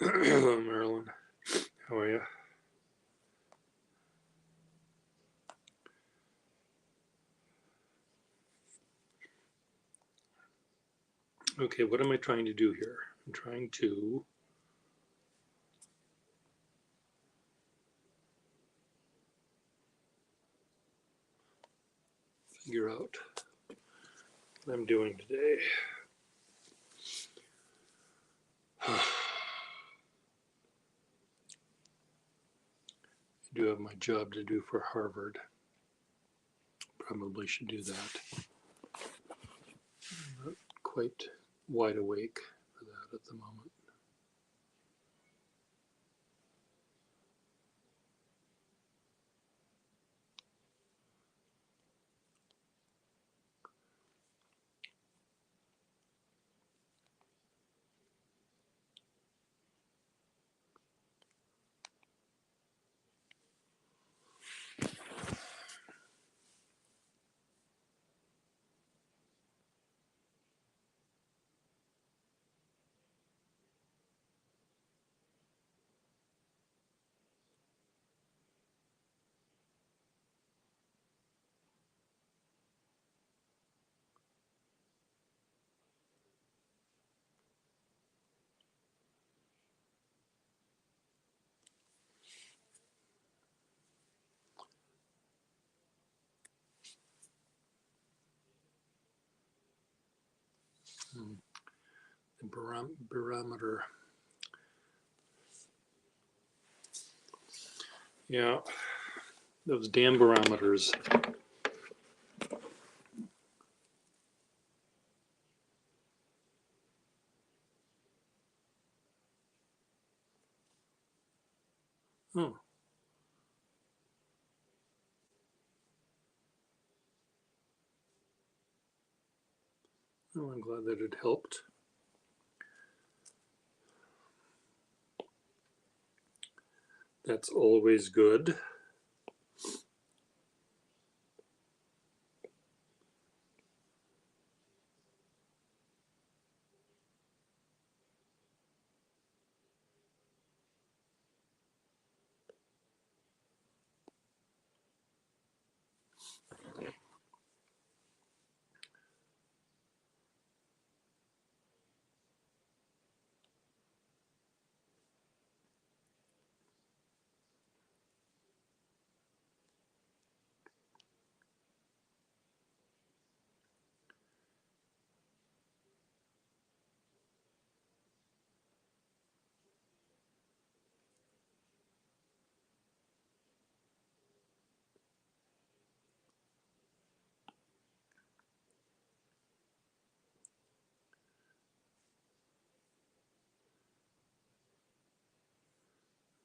Hello, Marilyn. How are you? Okay, what am I trying to do here? I'm trying to figure out what I'm doing today. I do have my job to do for Harvard. Probably should do that. I'm not quite wide awake for that at the moment. The barometer. Yeah, those damn barometers. Oh. Well, I'm glad that it helped. That's always good.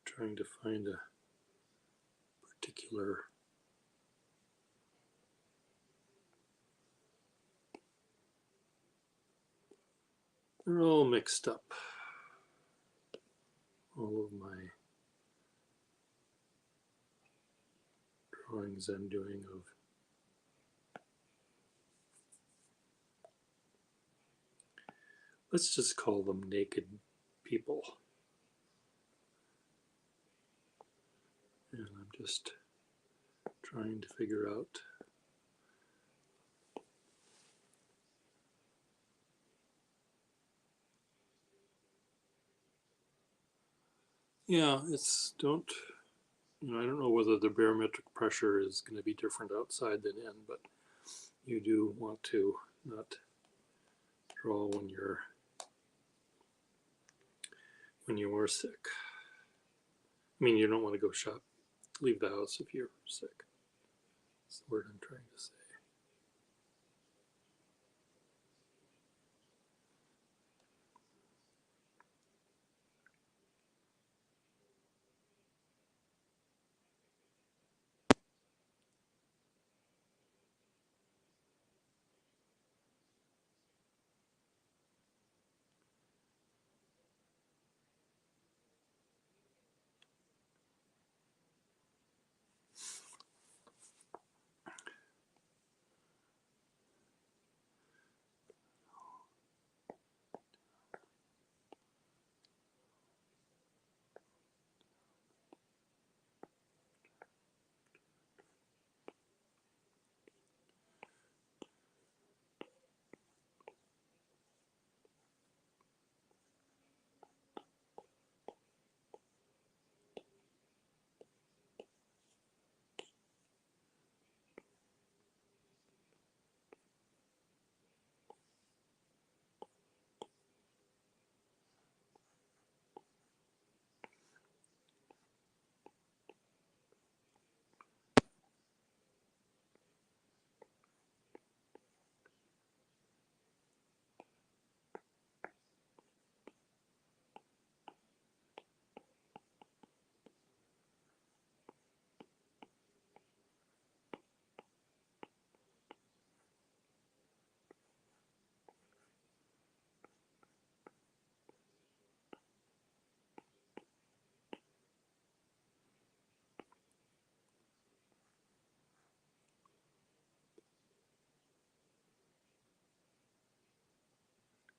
Trying to find a particular they're all mixed up. All of my drawings I'm doing of let's just call them naked people. And I'm just trying to figure out yeah, it's don't I don't know whether the barometric pressure is going to be different outside than in, but you do want to not draw when you are sick. I mean, you don't want to go shop, leave the house if you're sick. That's the word I'm trying to say.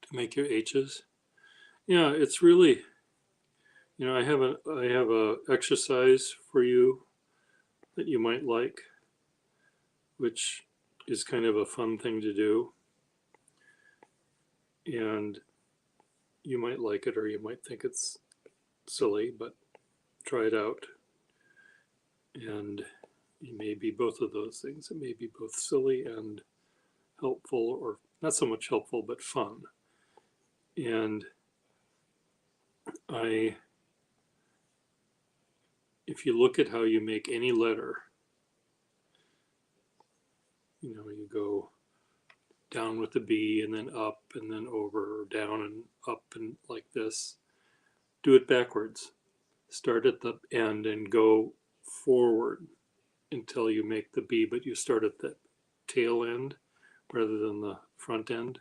to make your H's. Yeah, it's really, I have a exercise for you that you might like, which is kind of a fun thing to do, and you might like it or you might think it's silly, but try it out. And it may be both of those things. It may be both silly and helpful, or not so much helpful, but fun. And if you look at how you make any letter, you go down with the B and then up and then over, or down and up and like this. Do it backwards. Start at the end and go forward until you make the B, but you start at the tail end rather than the front end.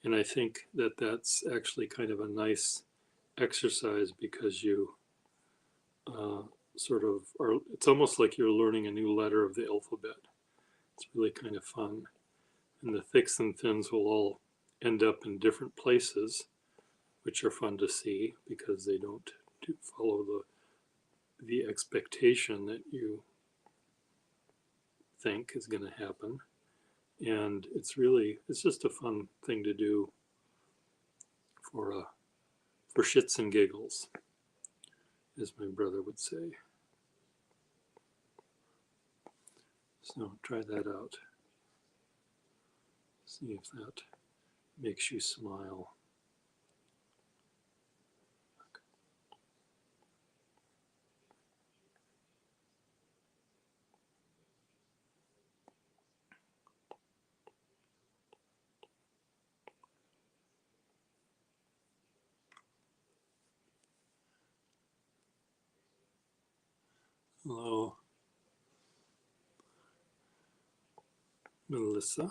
And I think that that's actually kind of a nice exercise because you sort of are, it's almost like you're learning a new letter of the alphabet. It's really kind of fun. And the thicks and thins will all end up in different places, which are fun to see because they don't follow the expectation that you think is going to happen. And it's just a fun thing to do for shits and giggles, as my brother would say. So try that out. See if that makes you smile. Hello, Melissa.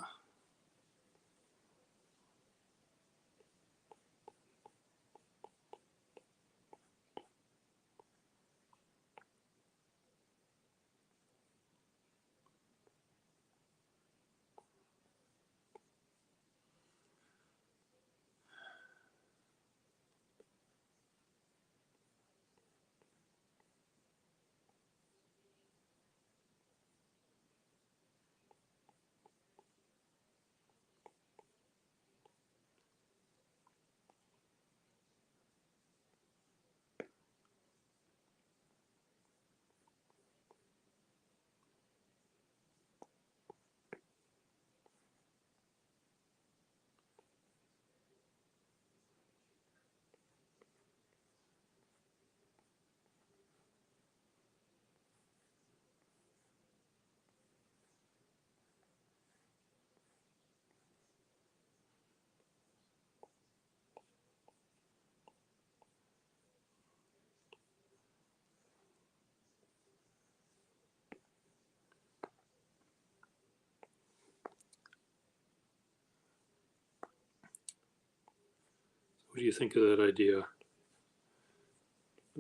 What do you think of that idea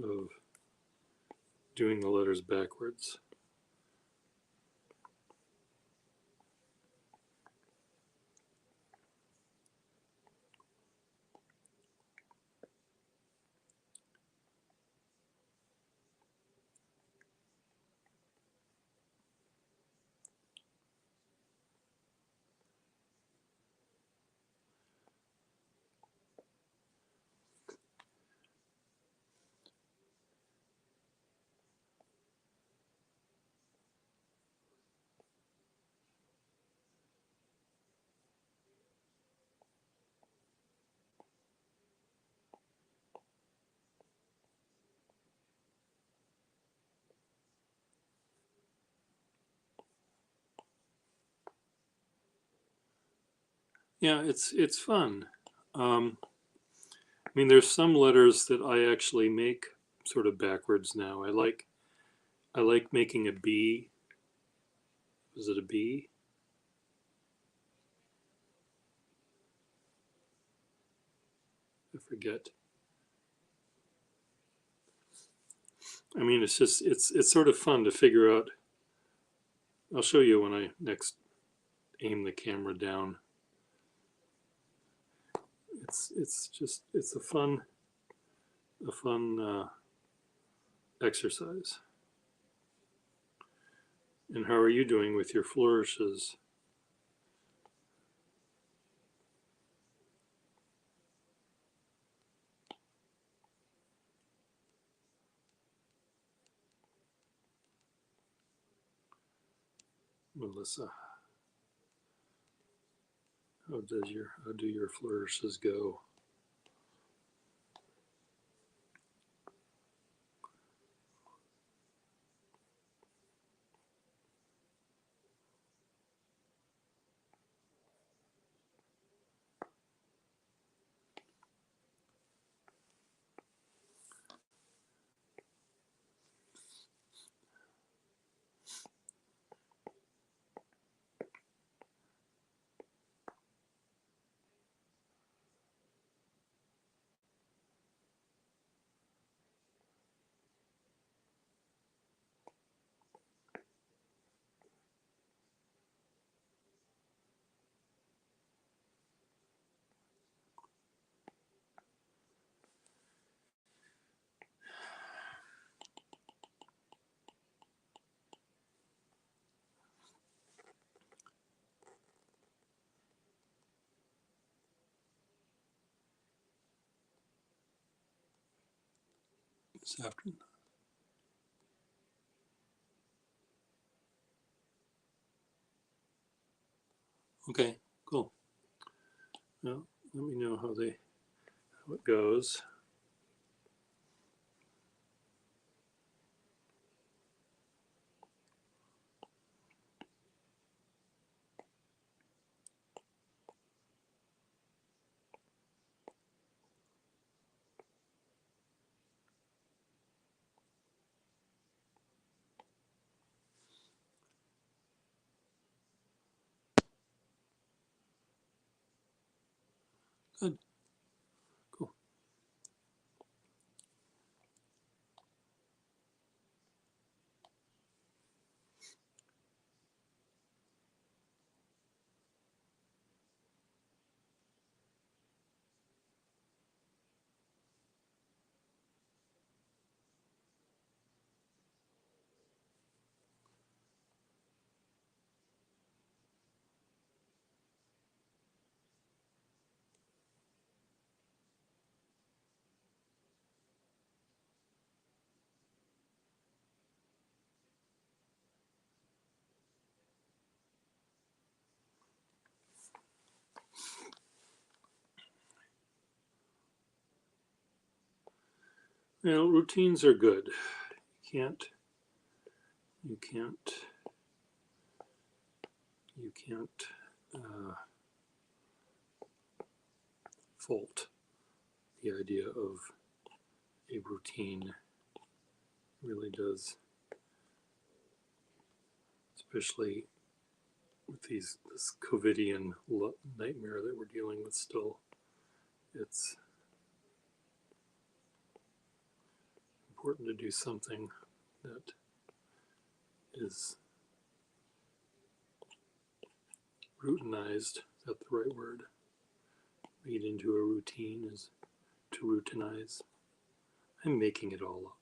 of doing the letters backwards? Yeah, it's fun. I mean, there's some letters that I actually make sort of backwards now. I like making a B. Was it a B? I forget. I mean, it's sort of fun to figure out. I'll show you when I next aim the camera down. it's a fun exercise. And how are you doing with your flourishes? Melissa, how do your flourishes go? This afternoon. Okay, cool. Well, let me know how it goes. Good, cool. Well, routines are good. You can't uh, fault the idea of a routine. Really does, especially with this COVIDian nightmare that we're dealing with still. It's important to do something that is routinized. Is that the right word? Made into a routine is to routinize. I'm making it all up.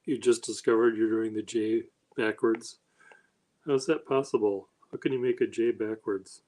You just discovered you're doing the J backwards. How's that possible? How can you make a J backwards?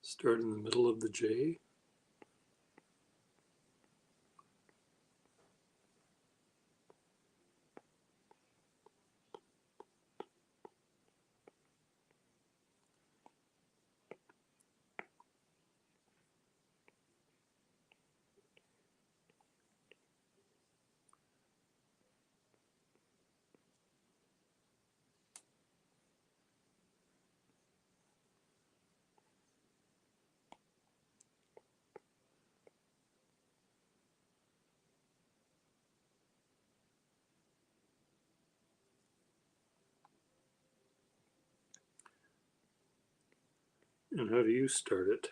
Start in the middle of the J. And how do you start it?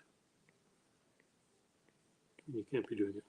You can't be doing it.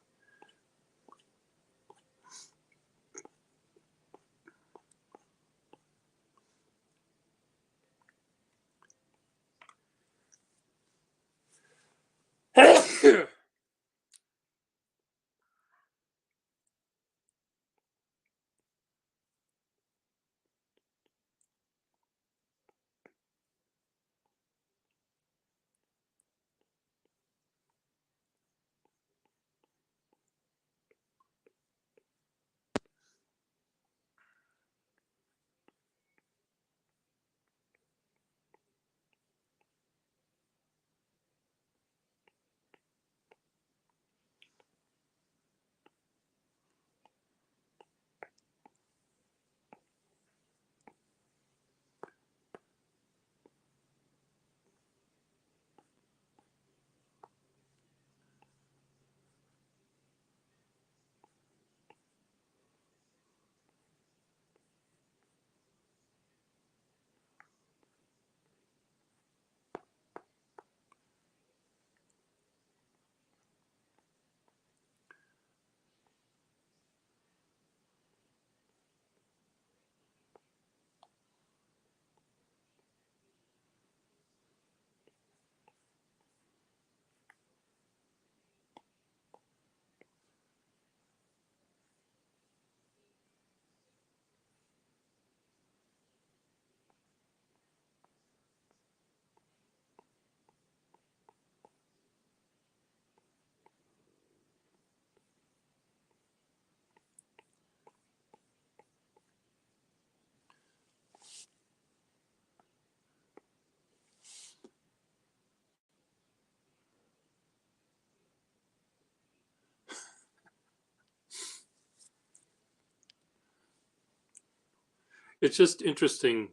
It's just interesting,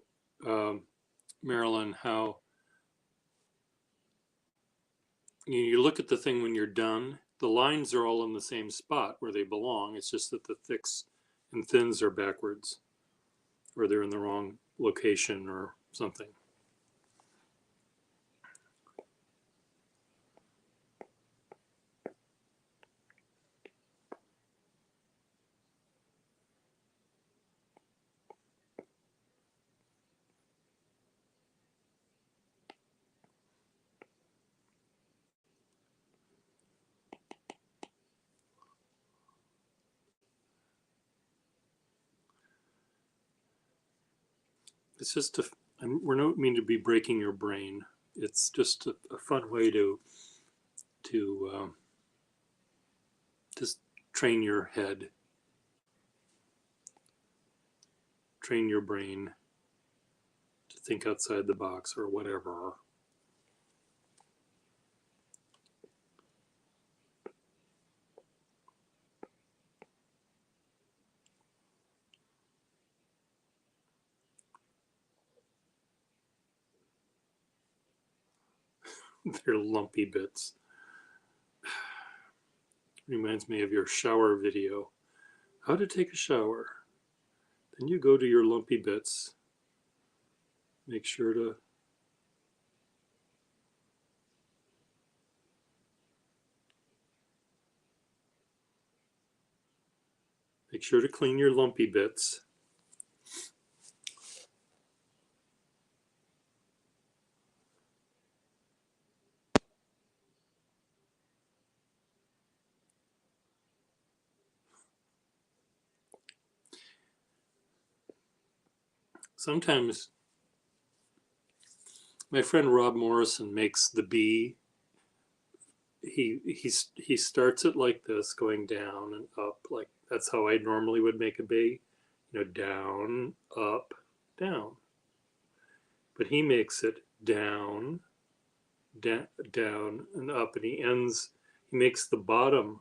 Marilyn, how you look at the thing when you're done. The lines are all in the same spot where they belong. It's just that the thicks and thins are backwards, or they're in the wrong location or something. It's just we're not mean to be breaking your brain. It's just a fun way to just train your head. train your brain to think outside the box or whatever. They're lumpy bits. Reminds me of your shower video. How to take a shower. Then you go to your lumpy bits. Make sure to clean your lumpy bits. Sometimes my friend Rob Morrison makes the bee. He starts it like this, going down and up. Like that's how I normally would make a bee. You know, down, up, down. But he makes it down, down, and up, and he makes the bottom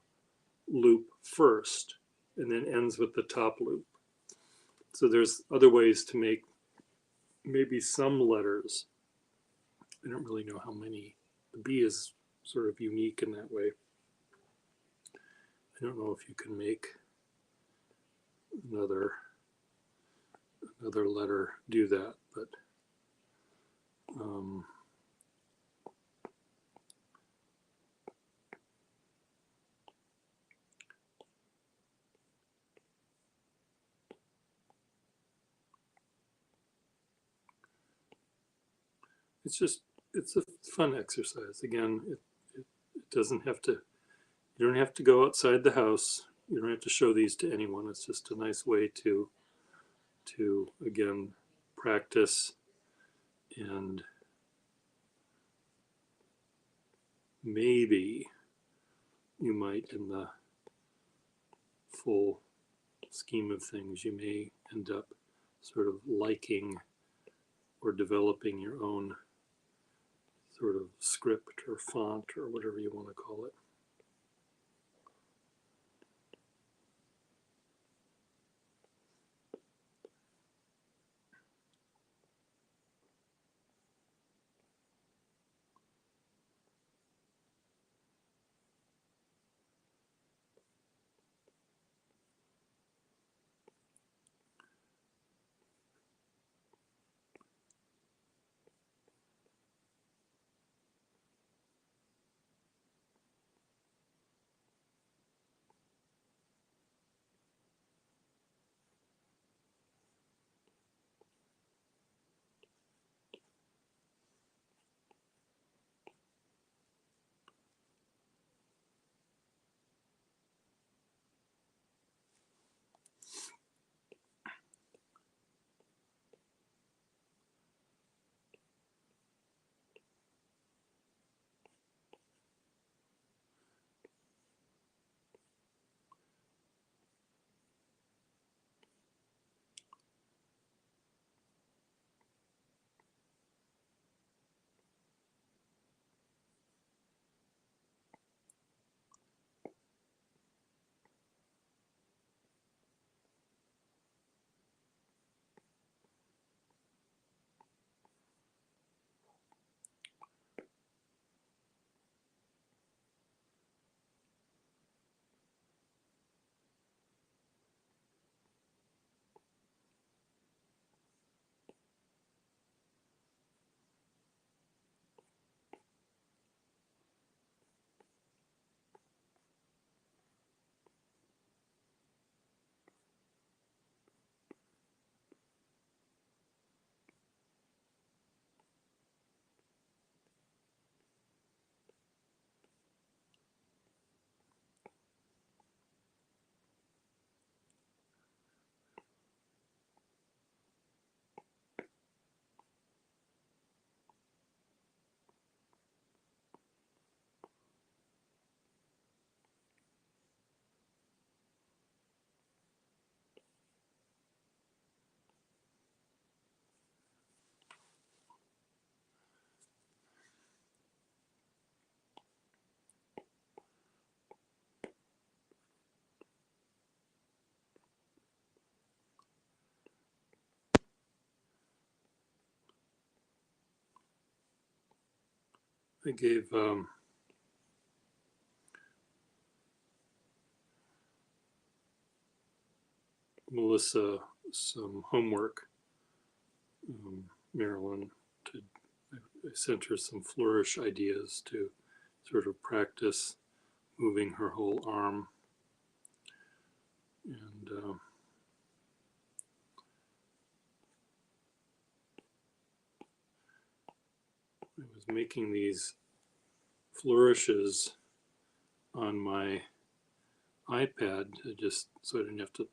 loop first, and then ends with the top loop. So there's other ways to make maybe some letters. I don't really know how many. The B is sort of unique in that way. I don't know if you can make another letter do that, but it's a fun exercise. Again, it doesn't have to, you don't have to go outside the house. You don't have to show these to anyone. It's just a nice way to again practice, and maybe you might, in the full scheme of things, you may end up sort of liking or developing your own sort of script or font or whatever you want to call it. I gave Melissa some homework, Marilyn, I sent her some flourish ideas to sort of practice moving her whole arm. And I was making these flourishes on my iPad just so I didn't have to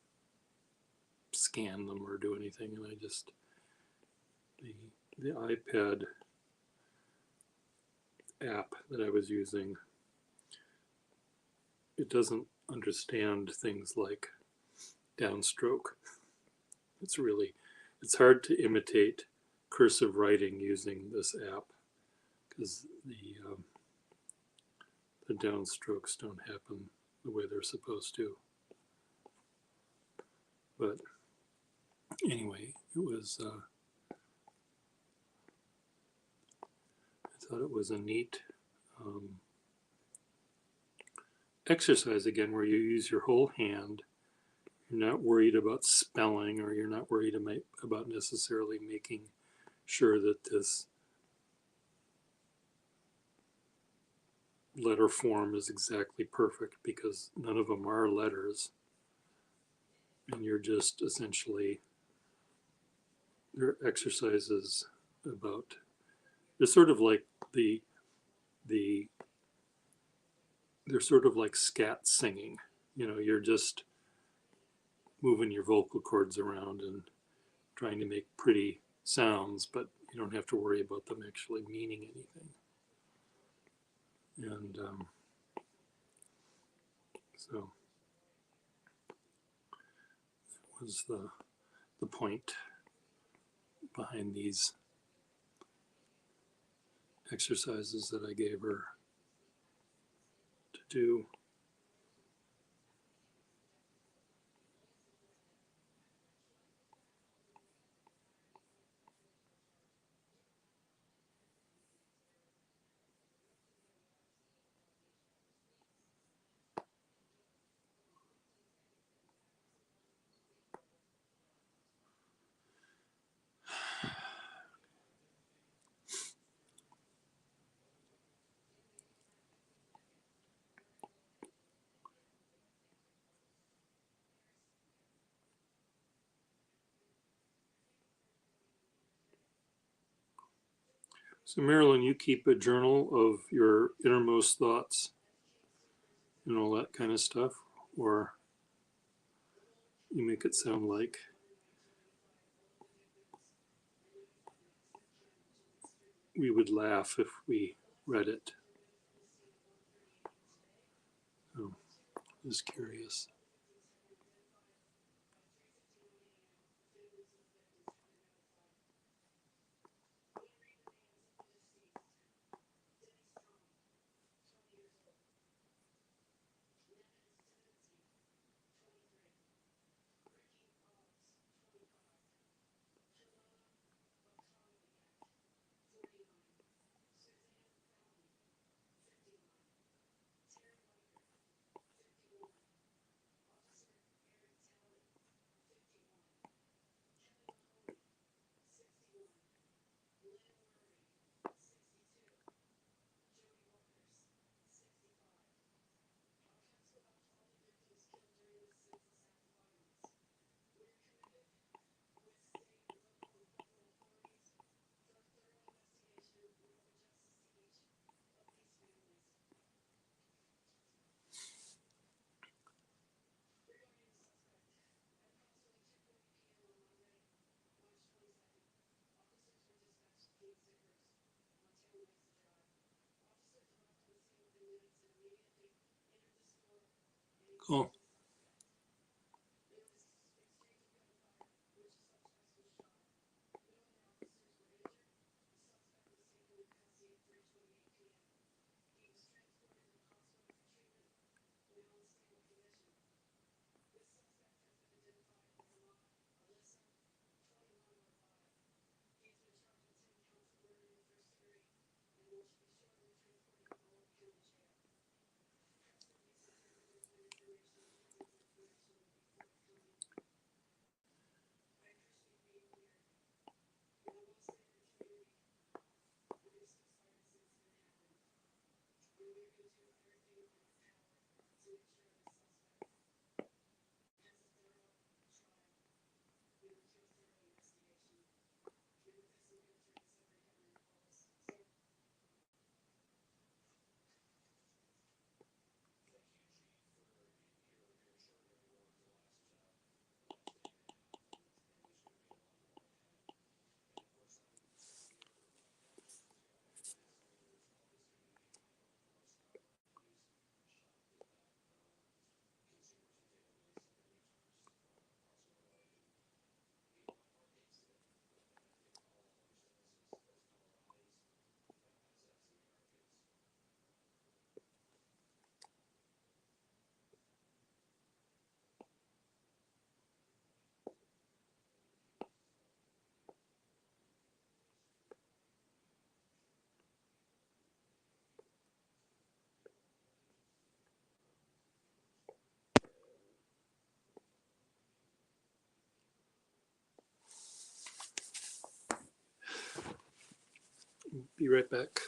scan them or do anything. And I just, the iPad app that I was using, it doesn't understand things like downstroke. It's hard to imitate cursive writing using this app because the downstrokes don't happen the way they're supposed to. But anyway, it was, I thought it was a neat exercise again where you use your whole hand. You're not worried about spelling, or you're not worried about necessarily making sure that this letter form is exactly perfect, because none of them are letters. And you're just essentially, they're exercises about, they're sort of like they're sort of like scat singing. You know, you're just moving your vocal cords around and trying to make pretty sounds, but you don't have to worry about them actually meaning anything. And so that was the point behind these exercises that I gave her to do. So Marilyn, you keep a journal of your innermost thoughts and all that kind of stuff, or you make it sound like we would laugh if we read it. Oh, just curious. Cool. Be right back.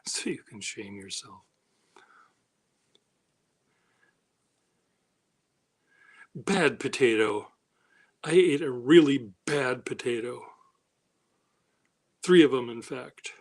So you can shame yourself. Bad potato. I ate a really bad potato. 3 of them, in fact.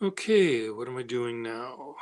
Okay, what am I doing now?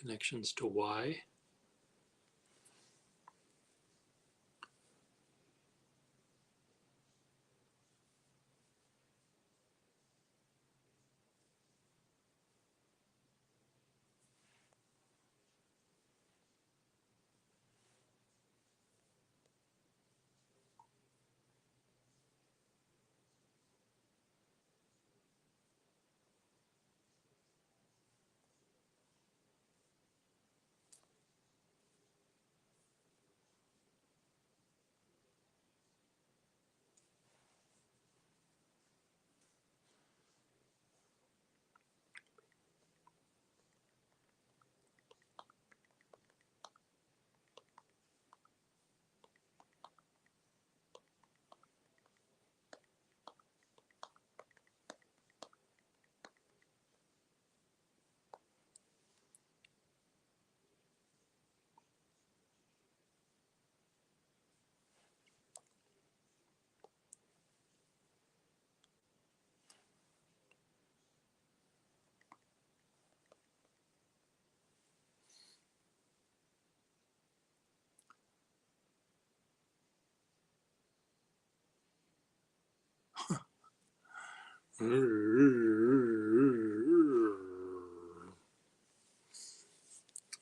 connections to Y.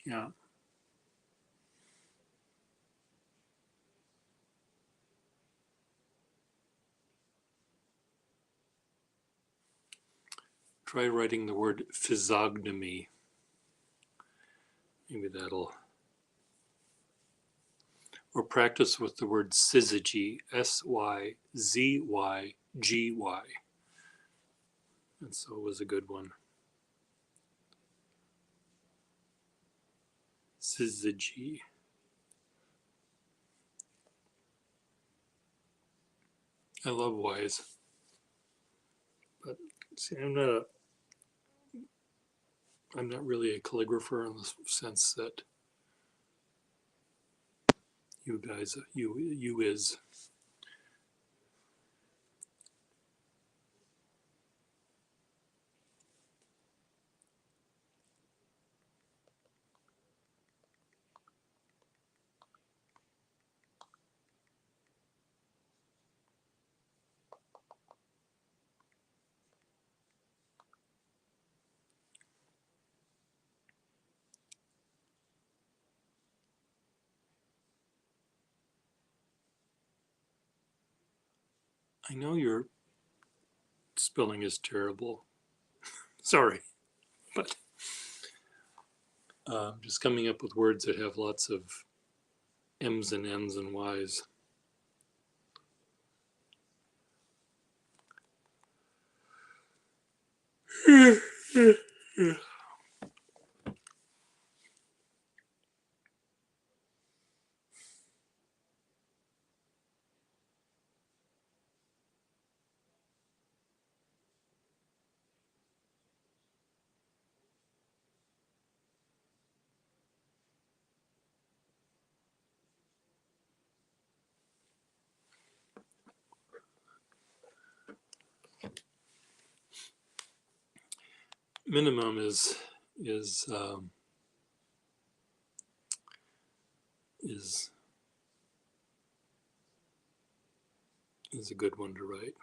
Yeah. Try writing the word physiognomy. Maybe that'll. Or practice with the word syzygy, Syzygy. And so it was a good one. Syzygy. I love Y's. But see, I'm not really a calligrapher in the sense that you guys, you is. I know your spelling is terrible. Sorry, but just coming up with words that have lots of M's and N's and Y's. Minimum is um, is is a good one to write.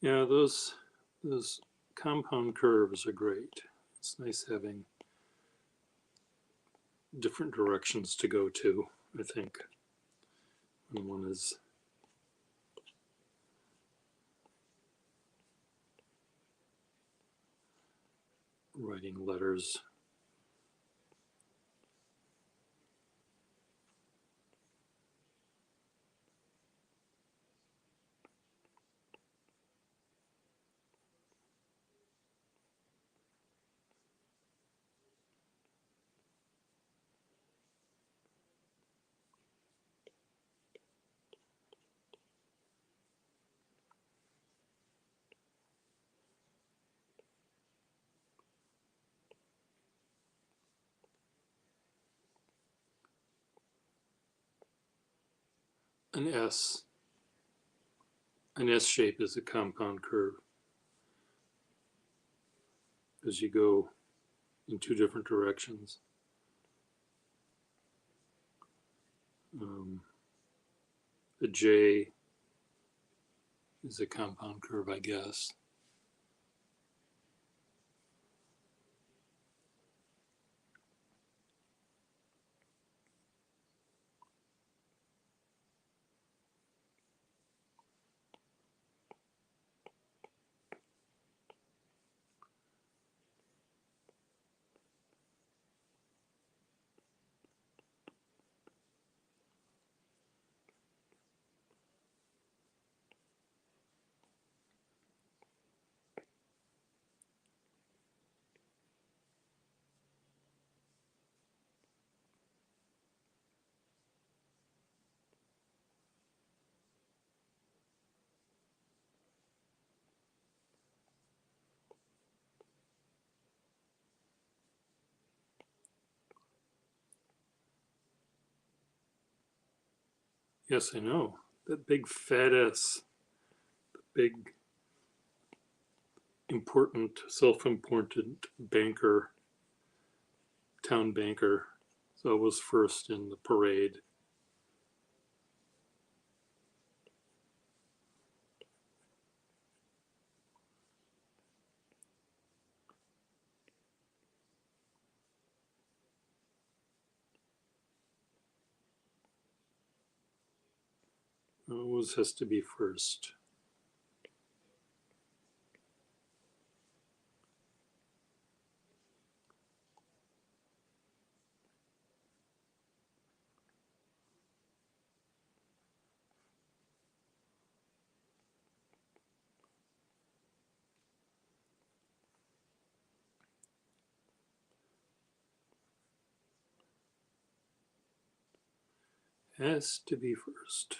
Yeah, those compound curves are great. It's nice having different directions to go to, I think, when one is writing letters. An S, an S shape is a compound curve as you go in two different directions. A J is a compound curve, I guess. Yes, I know. That big fat S, big important, self-important banker, town banker. So I was first in the parade. Always has to be first. Has to be first.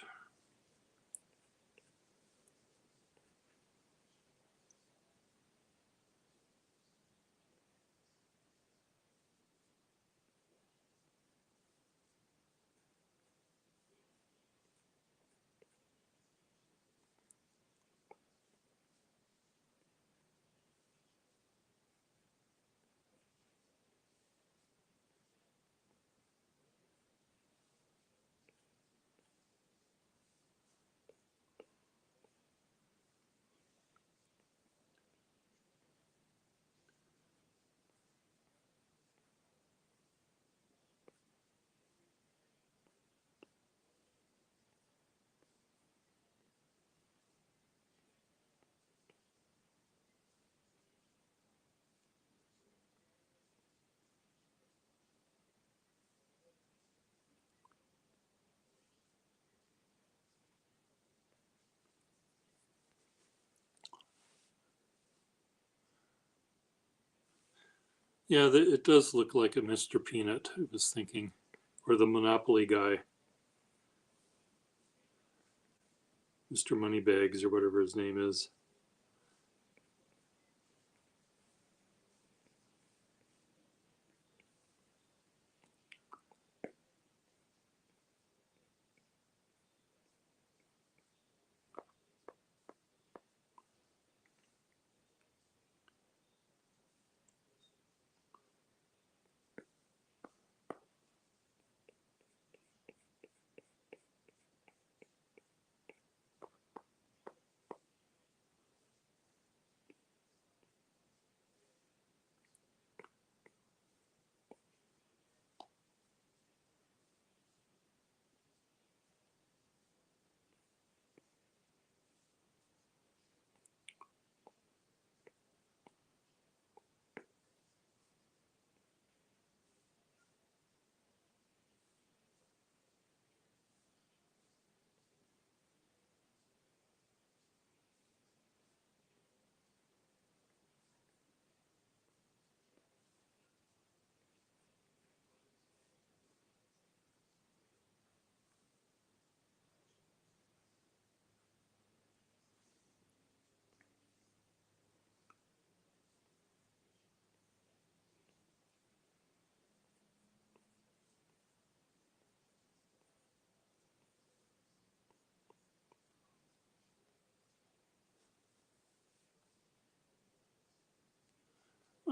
Yeah, it does look like a Mr. Peanut, I was thinking, or the Monopoly guy, Mr. Moneybags or whatever his name is.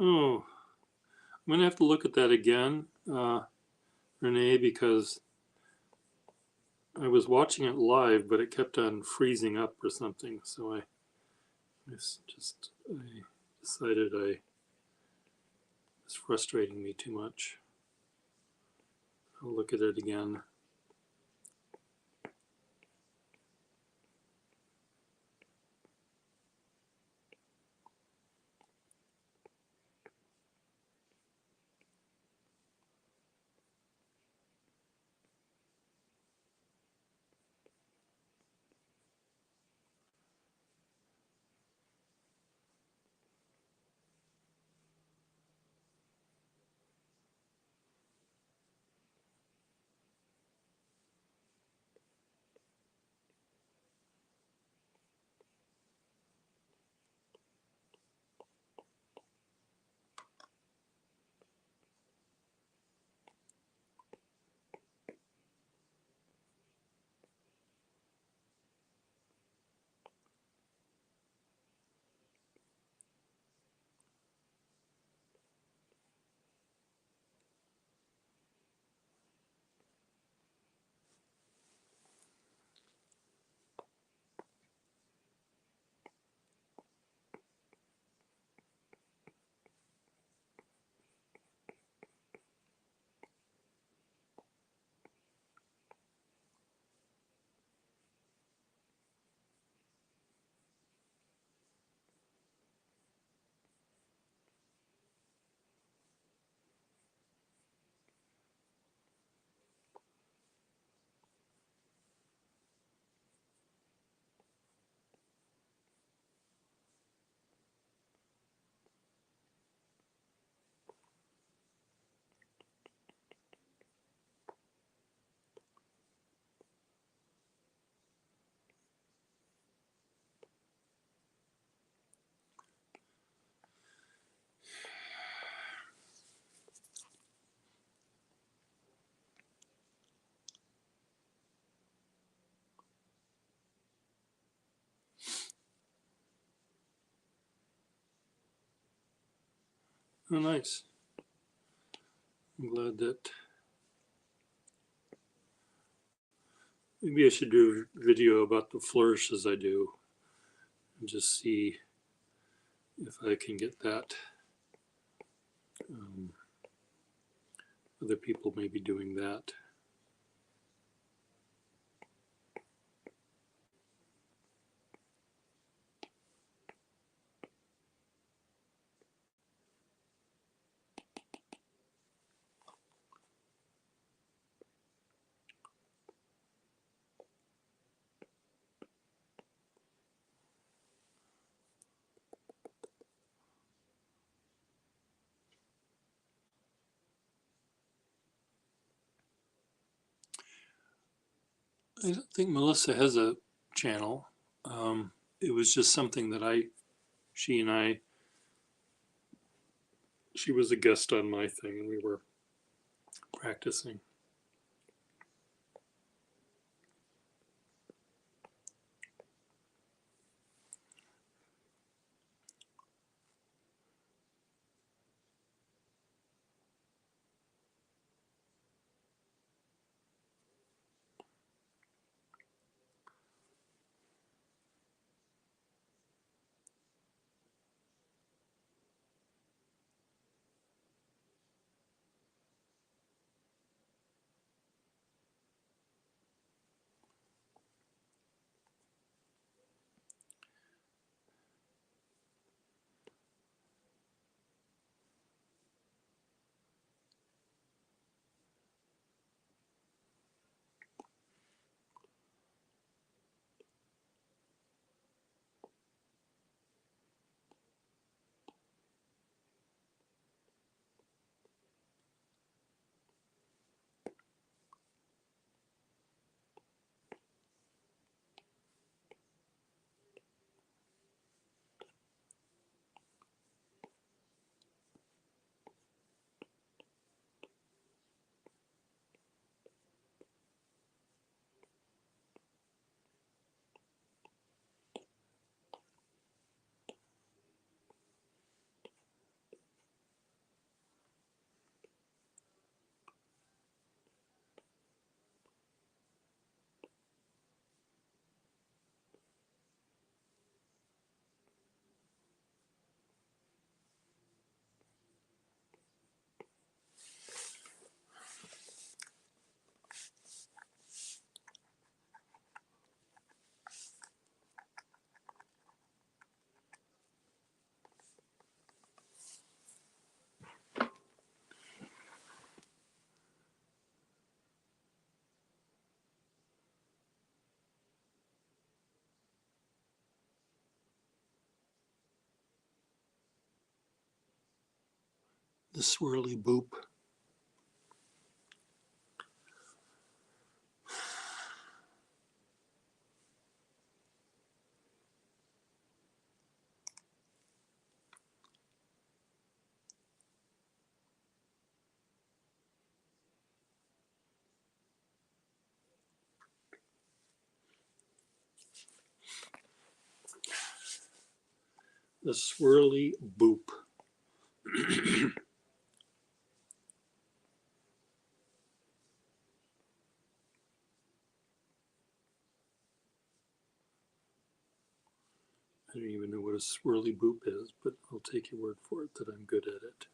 Oh, I'm going to have to look at that again, Renee, because I was watching it live, but it kept on freezing up or something. So I decided it's frustrating me too much. I'll look at it again. Oh, nice. I'm glad that maybe I should do a video about the flourishes I do and just see if I can get that. Other people may be doing that. I don't think Melissa has a channel. It was just something that she and I, she was a guest on my thing and we were practicing. the swirly boop. The swirly boop. I don't even know what a swirly boop is, but I'll take your word for it that I'm good at it.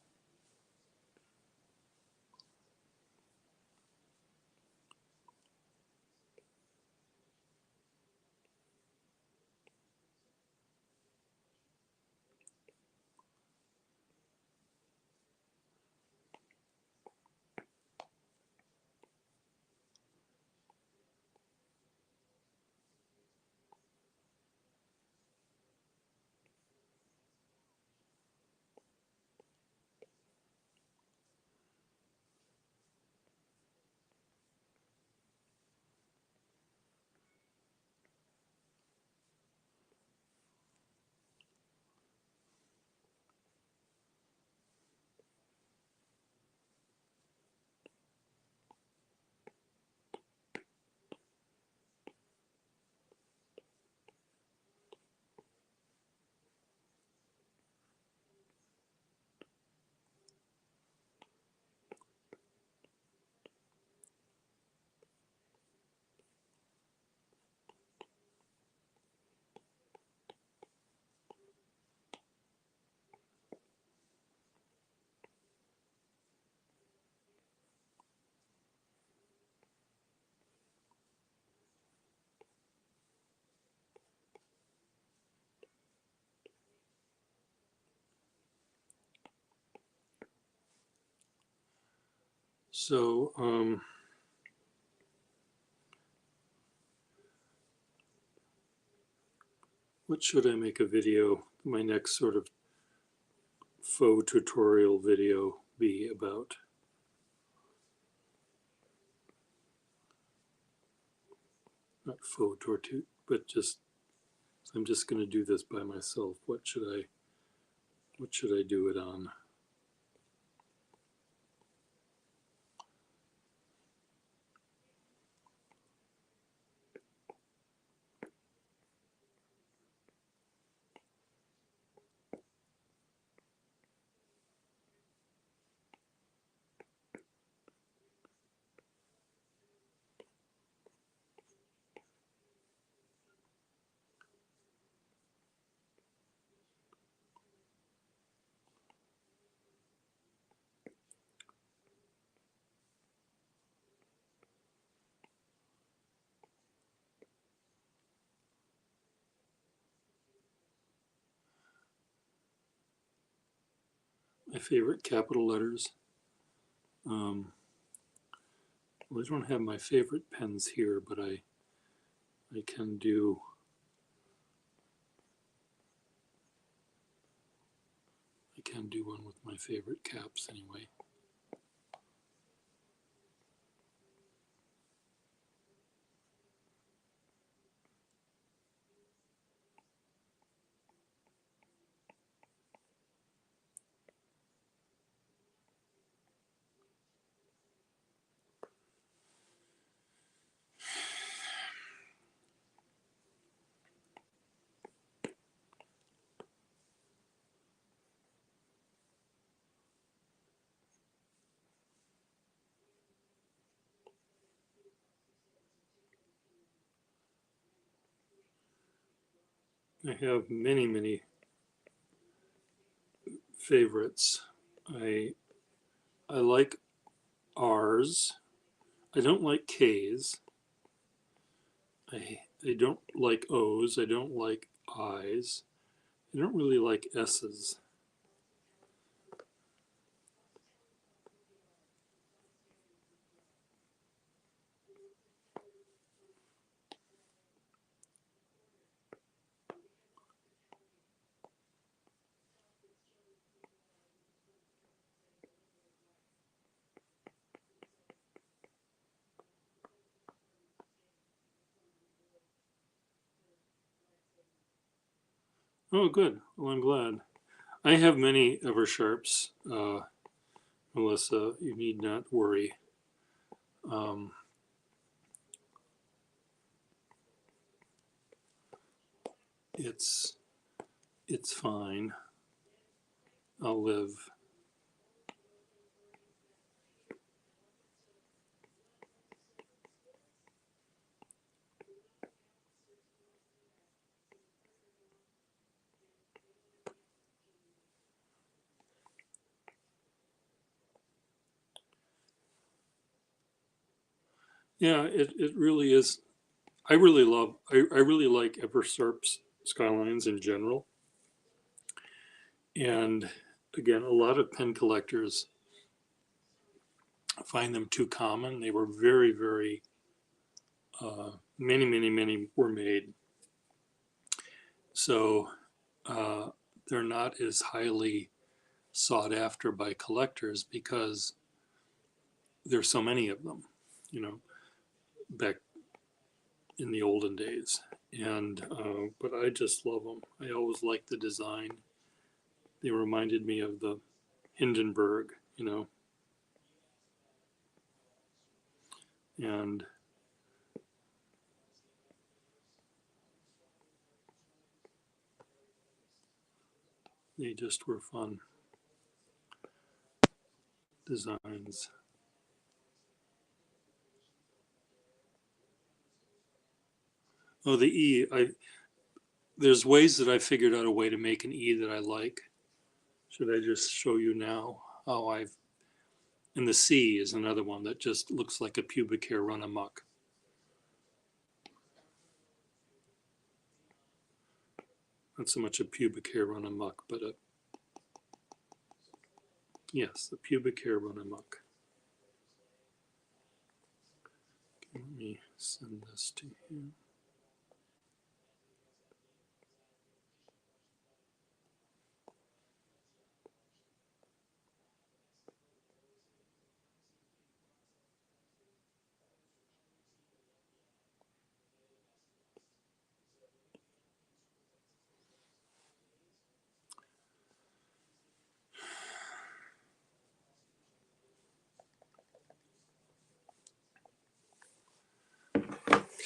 So, what should I make a video, my next sort of faux tutorial video be about? Not faux tortu, but just, I'm just going to do this by myself. What should I do it on? My favorite capital letters. Well, I don't have my favorite pens here, but I can do one with my favorite caps anyway. I have many favorites. I like R's. I don't like K's. I don't like O's. I don't like I's. I don't really like S's. Oh, good. Well, I'm glad. I have many Eversharps, Melissa. You need not worry. Um, it's it's fine. I'll live. Yeah, it really is. I really like Eversharp's Skylines in general. And again, a lot of pen collectors find them too common. They were very, many were made. So they're not as highly sought after by collectors because there's so many of them, you know, back in the olden days. And, but I just love them. I always liked the design. They reminded me of the Hindenburg, you know, and they just were fun designs. Oh, the E. There's ways that I figured out a way to make an E that I like. Should I just show you now how I've? And the C is another one that just looks like a pubic hair run amok. Not so much a pubic hair run amok, but a yes, the pubic hair run amok. Okay, let me send this to you.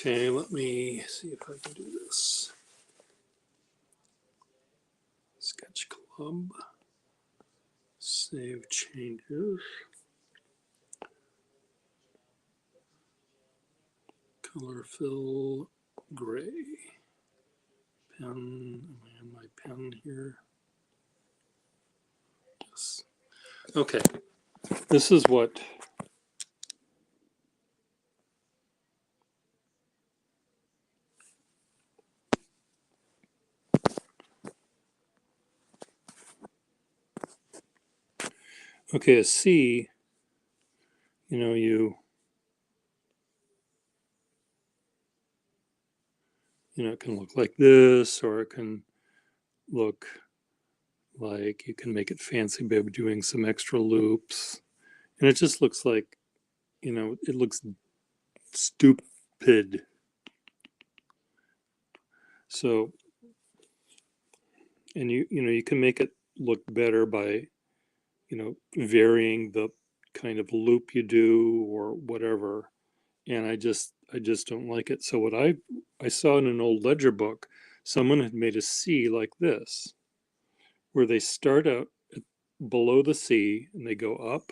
Okay, let me see if I can do this. Sketch Club. Save changes. Color fill gray. Pen. Am I on my pen here? Yes. Okay. This is what. Okay, a C. You know, it can look like this, or it can look like you can make it fancy by doing some extra loops. And it just looks like, it looks stupid. So, and you can make it look better by, varying the kind of loop you do or whatever. And I just don't like it. So what I saw in an old ledger book, someone had made a C like this, where they start out below the C and they go up,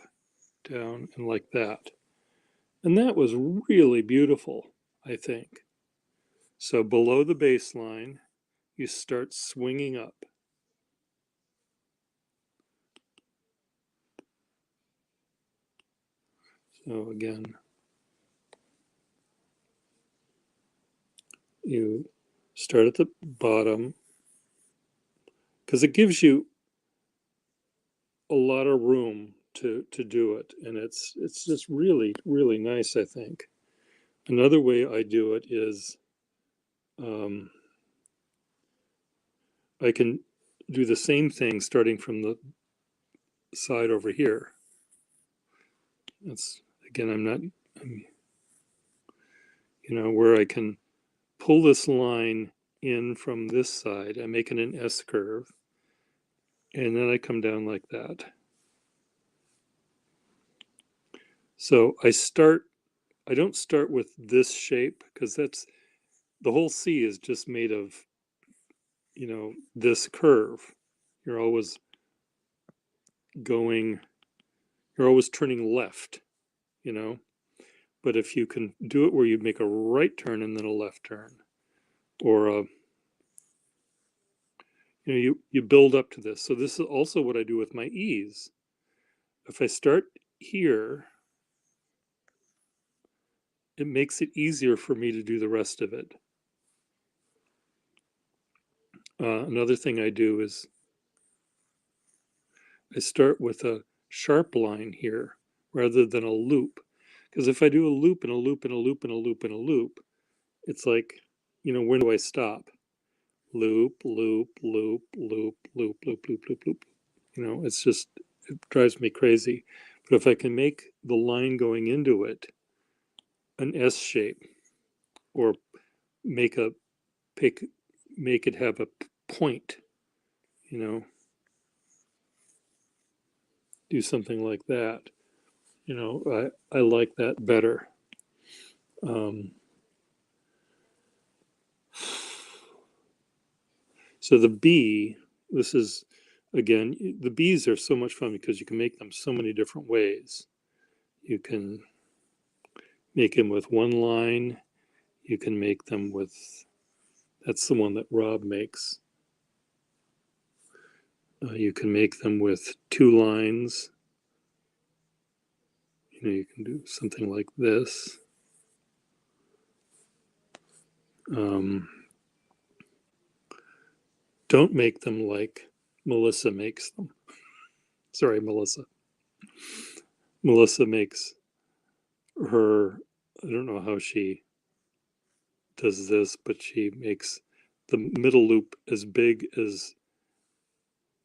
down, and like that. And that was really beautiful, I think. So below the baseline, you start swinging up. So again, you start at the bottom because it gives you a lot of room to do it, and it's just really nice, I think. Another way I do it is um, I can do the same thing starting from the side over here. That's again, where I can pull this line in from this side. I'm making an S curve, and then I come down like that. So I don't start with this shape because that's the whole C is just made of, this curve. You're always going, you're always turning left, you know. But if you can do it where you make a right turn and then a left turn, or you build up to this. So this is also what I do with my E's. If I start here, it makes it easier for me to do the rest of it. Another thing I do is I start with a sharp line here rather than a loop. Because if I do a loop and a loop and a loop and a loop and a loop, it's like, when do I stop? Loop, loop, loop, loop, loop, loop, loop, loop, loop. It drives me crazy. But if I can make the line going into it an S shape, or make a pick, make it have a point, do something like that. I like that better. So the B, this is, again, the B's are so much fun because you can make them so many different ways. You can make them with one line. You can make them with, that's the one that Rob makes. You can make them with two lines. You can do something like this. Don't make them like Melissa makes them. Sorry, Melissa. Melissa makes her, I don't know how she does this, but she makes the middle loop as big as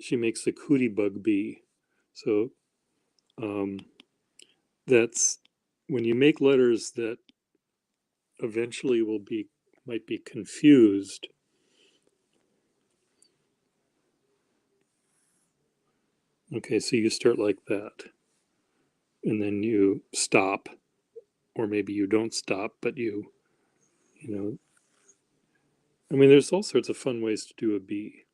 she makes the cootie bug bee. So that's when you make letters that eventually might be confused. Okay, so you start like that, and then you stop, or maybe you don't stop, but you know, there's all sorts of fun ways to do a B.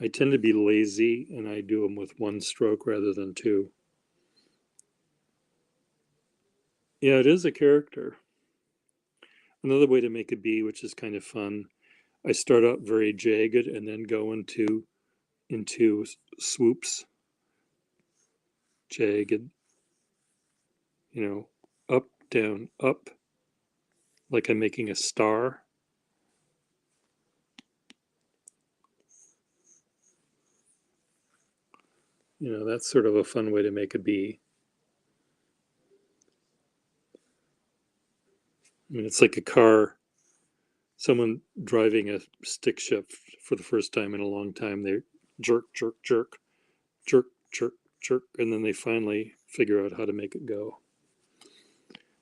I tend to be lazy, and I do them with one stroke rather than two. Yeah, it is a character. Another way to make a B, which is kind of fun, I start out very jagged and then go into swoops, jagged, up, down, up, like I'm making a star. That's sort of a fun way to make a B. It's like a car, someone driving a stick shift for the first time in a long time. They jerk, jerk, jerk, jerk, jerk, jerk, and then they finally figure out how to make it go.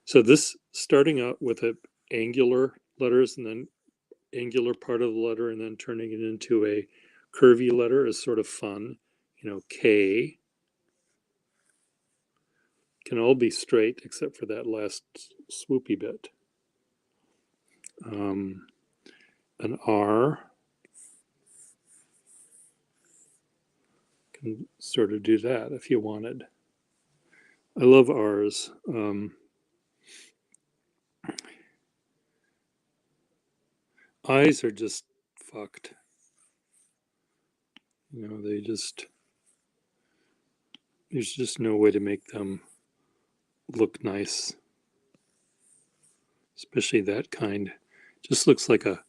So this, starting out with a angular letters and then angular part of the letter and then turning it into a curvy letter is sort of fun. K can all be straight except for that last swoopy bit. An R can sort of do that if you wanted. I love R's. I's are just fucked. There's just no way to make them look nice, especially that kind. Just looks like a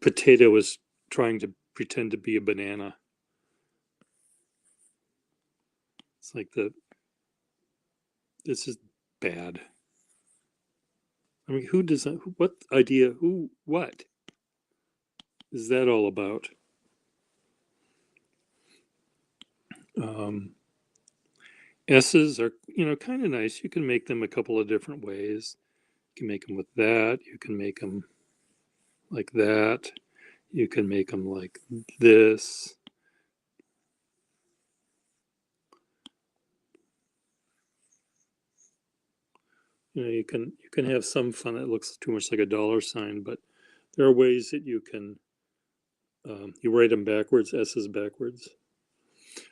potato is trying to pretend to be a banana. It's like this is bad. Who does that? What idea? What is that all about? S's are, kind of nice. You can make them a couple of different ways. You can make them with that. You can make them like that. You can make them like this. You can have some fun. It looks too much like a dollar sign, but there are ways that you can you write them backwards, S's backwards.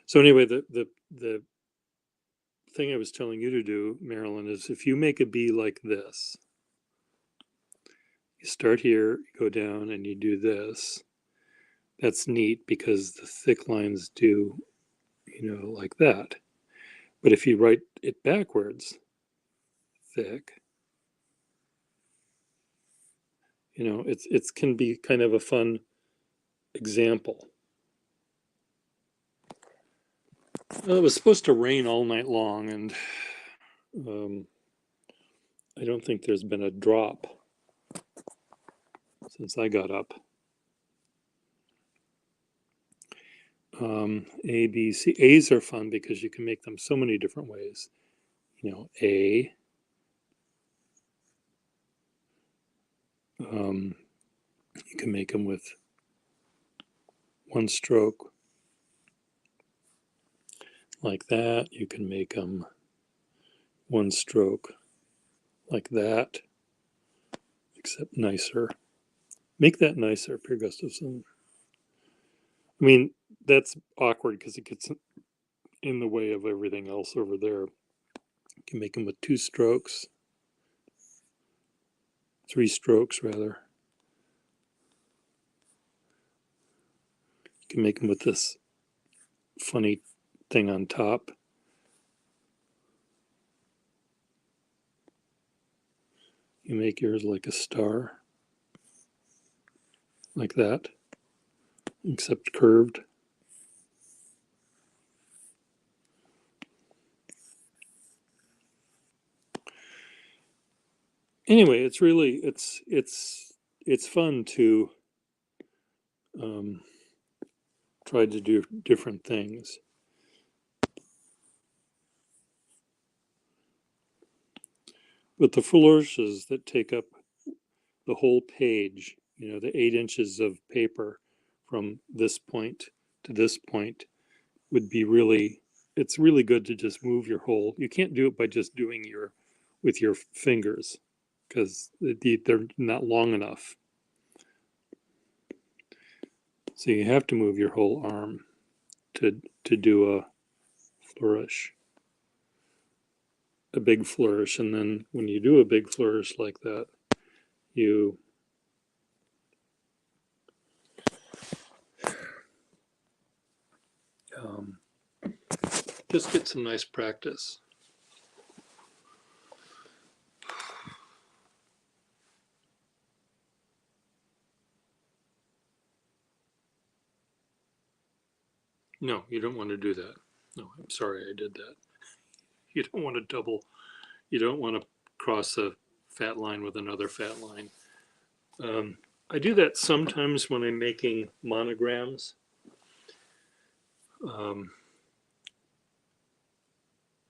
So anyway, the thing I was telling you to do, Marilyn, is if you make a B like this, you start here, you go down, and you do this. That's neat because the thick lines do, like that. But if you write it backwards, thick, it can be kind of a fun example. Well, it was supposed to rain all night long, and I don't think there's been a drop since I got up. A, B, C. A's are fun because you can make them so many different ways. A. You can make them with one stroke like that. You can make them one stroke like that, except nicer. Make that nicer, Per Gustafson. I mean, that's awkward because it gets in the way of everything else over there. You can make them with two strokes, three strokes rather. You can make them with this funny thing on top. You make yours like a star, like that, except curved. Anyway, it's really it's fun to try to do different things. But the flourishes that take up the whole page, the 8 inches of paper from this point to this point would be it's really good to just move your whole, you can't do it by just doing with your fingers because they're not long enough. So you have to move your whole arm to do a flourish, a big flourish. And then when you do a big flourish like that, you just get some nice practice. No, you don't want to do that. No, I'm sorry I did that. You don't want to you don't want to cross a fat line with another fat line. I do that sometimes when I'm making monograms.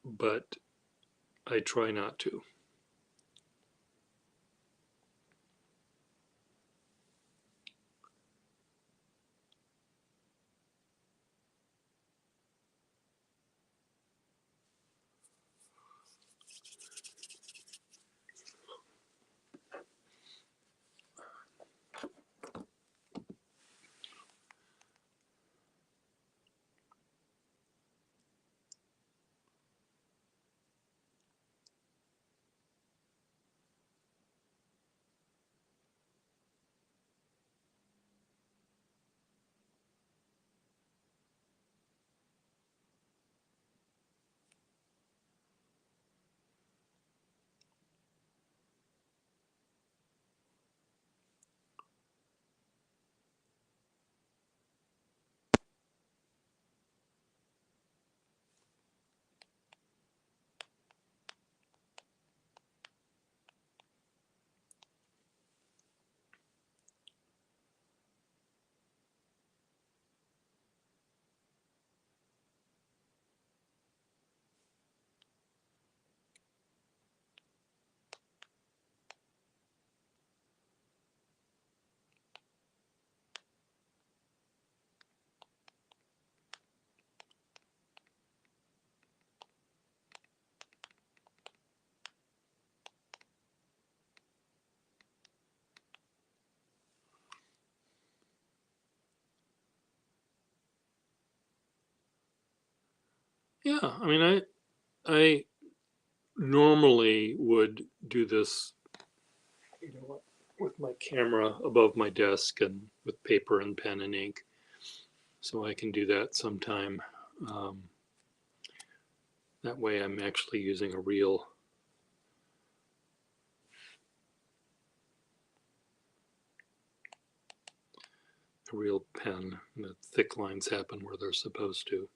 But I try not to. Yeah, I mean, I normally would do this, you know what, with my camera above my desk and with paper and pen and ink. So I can do that sometime. Um, that way I'm actually using a real pen. And the thick lines happen where they're supposed to.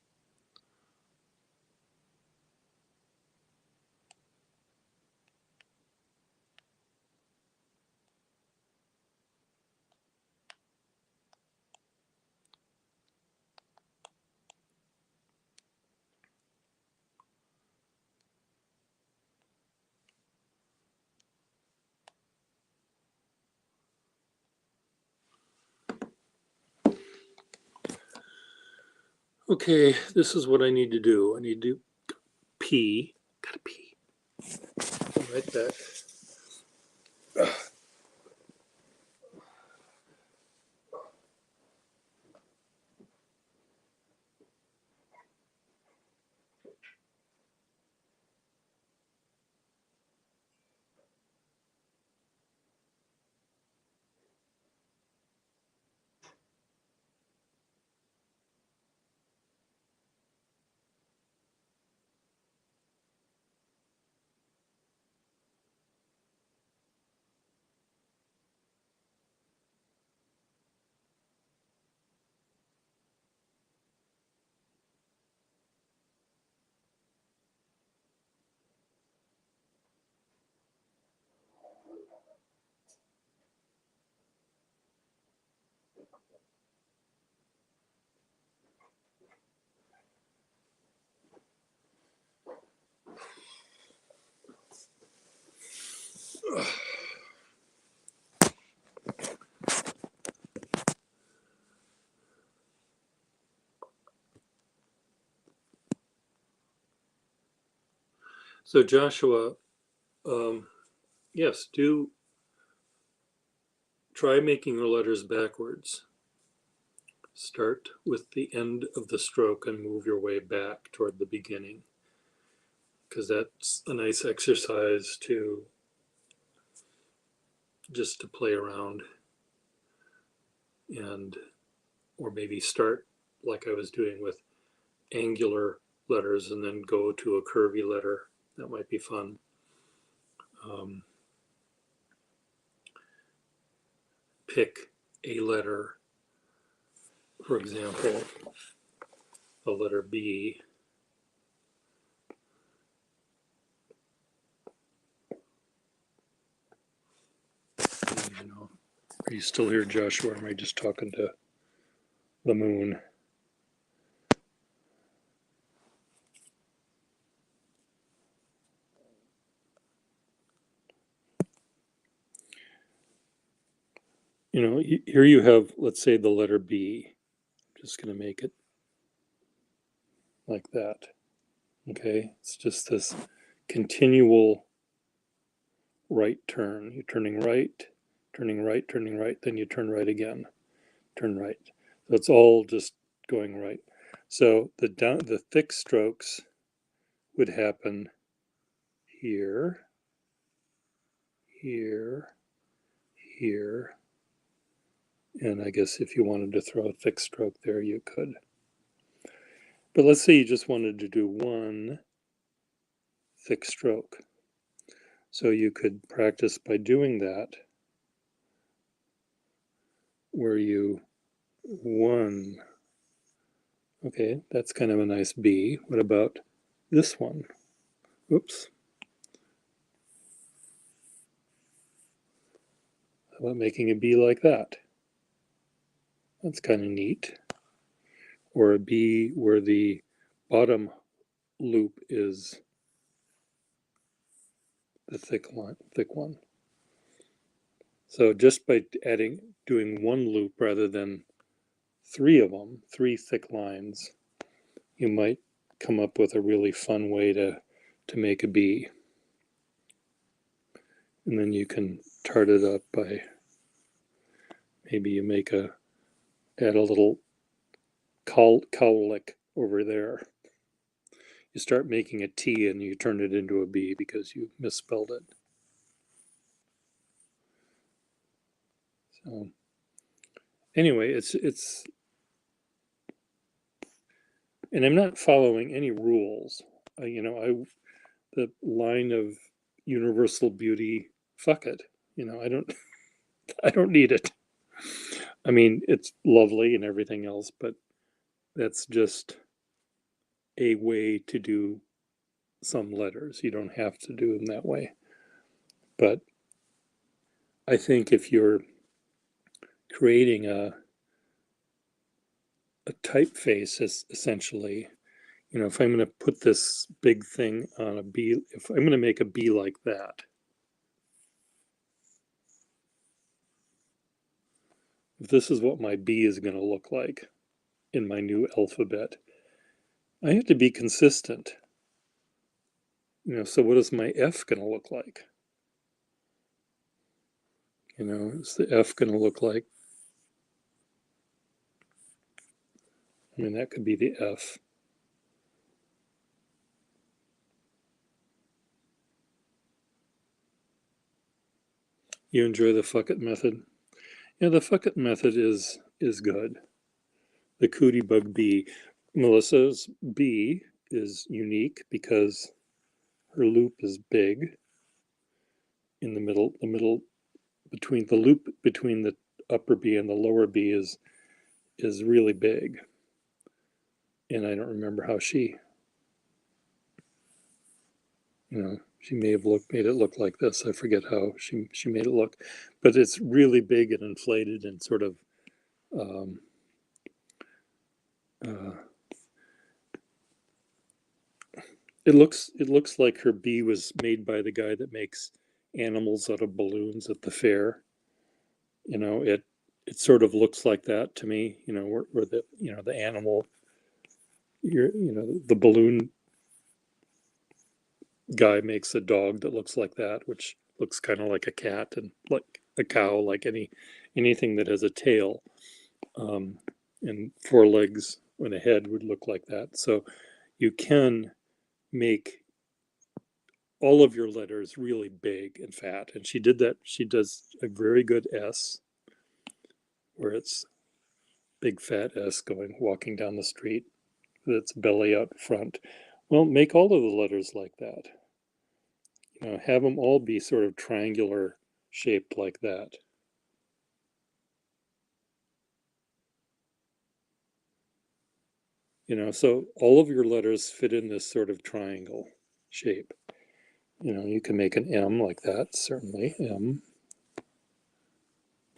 Okay, this is what I need to do. I need to pee. Gotta pee. I'll write that. So Joshua, yes, do try making the letters backwards. Start with the end of the stroke and move your way back toward the beginning, because that's a nice exercise to just to play around, and or maybe start like I was doing with angular letters and then go to a curvy letter. That might be fun. Um, Pick a letter, for example, the letter B. You know, are you still here, Joshua? Or am I just talking to the moon? You know, here you have, let's say, the letter B. I'm just going to make it like that. Okay, it's just this continual right turn. You're turning right, turning right, then you turn right again, turn right. So it's all just going right. So the thick strokes would happen here, here, here, and I guess if you wanted to throw a thick stroke there, you could. But let's say you just wanted to do one thick stroke. So you could practice by doing that, where you one. Okay, that's kind of a nice B. What about this one? Oops. How about making a B like that? That's kind of neat. Or a B where the bottom loop is the thick one. So just by doing one loop rather than three of them, three thick lines, you might come up with a really fun way to make a B. And then you can tart it up by maybe you add a little cowlick over there. you start making a T and you turn it into a B because you misspelled it. So anyway, it's and I'm not following any rules. The line of universal beauty, fuck it. I don't I don't need it. I mean, it's lovely and everything else, but that's just a way to do some letters. You don't have to do them that way. But I think if you're creating a typeface, essentially, if I'm going to put this big thing on a B, if I'm going to make a B like that, if this is what my B is going to look like in my new alphabet, I have to be consistent. So what is my F going to look like? Is the F going to look like? I mean, that could be the F. You enjoy the fuck it method? Yeah, the fuck it method is good. The Cootie Bug B. Melissa's B is unique because her loop is big in the middle. The middle between the loop between the upper B and the lower B is really big. And I don't remember how she may have made it look like this. I forget how she made it look, but it's really big and inflated and sort of it looks like her bee was made by the guy that makes animals out of balloons at the fair. It sort of looks like that to me. Where the animal, the balloon guy makes a dog that looks like that, which looks kind of like a cat and like a cow, like anything that has a tail and four legs and a head would look like that. So you can make all of your letters really big and fat, and she did that. She does a very good S, where it's big fat S walking down the street with its belly out front. Well, make all of the letters like that. Have them all be sort of triangular shaped like that. So all of your letters fit in this sort of triangle shape. You can make an M like that, certainly, M.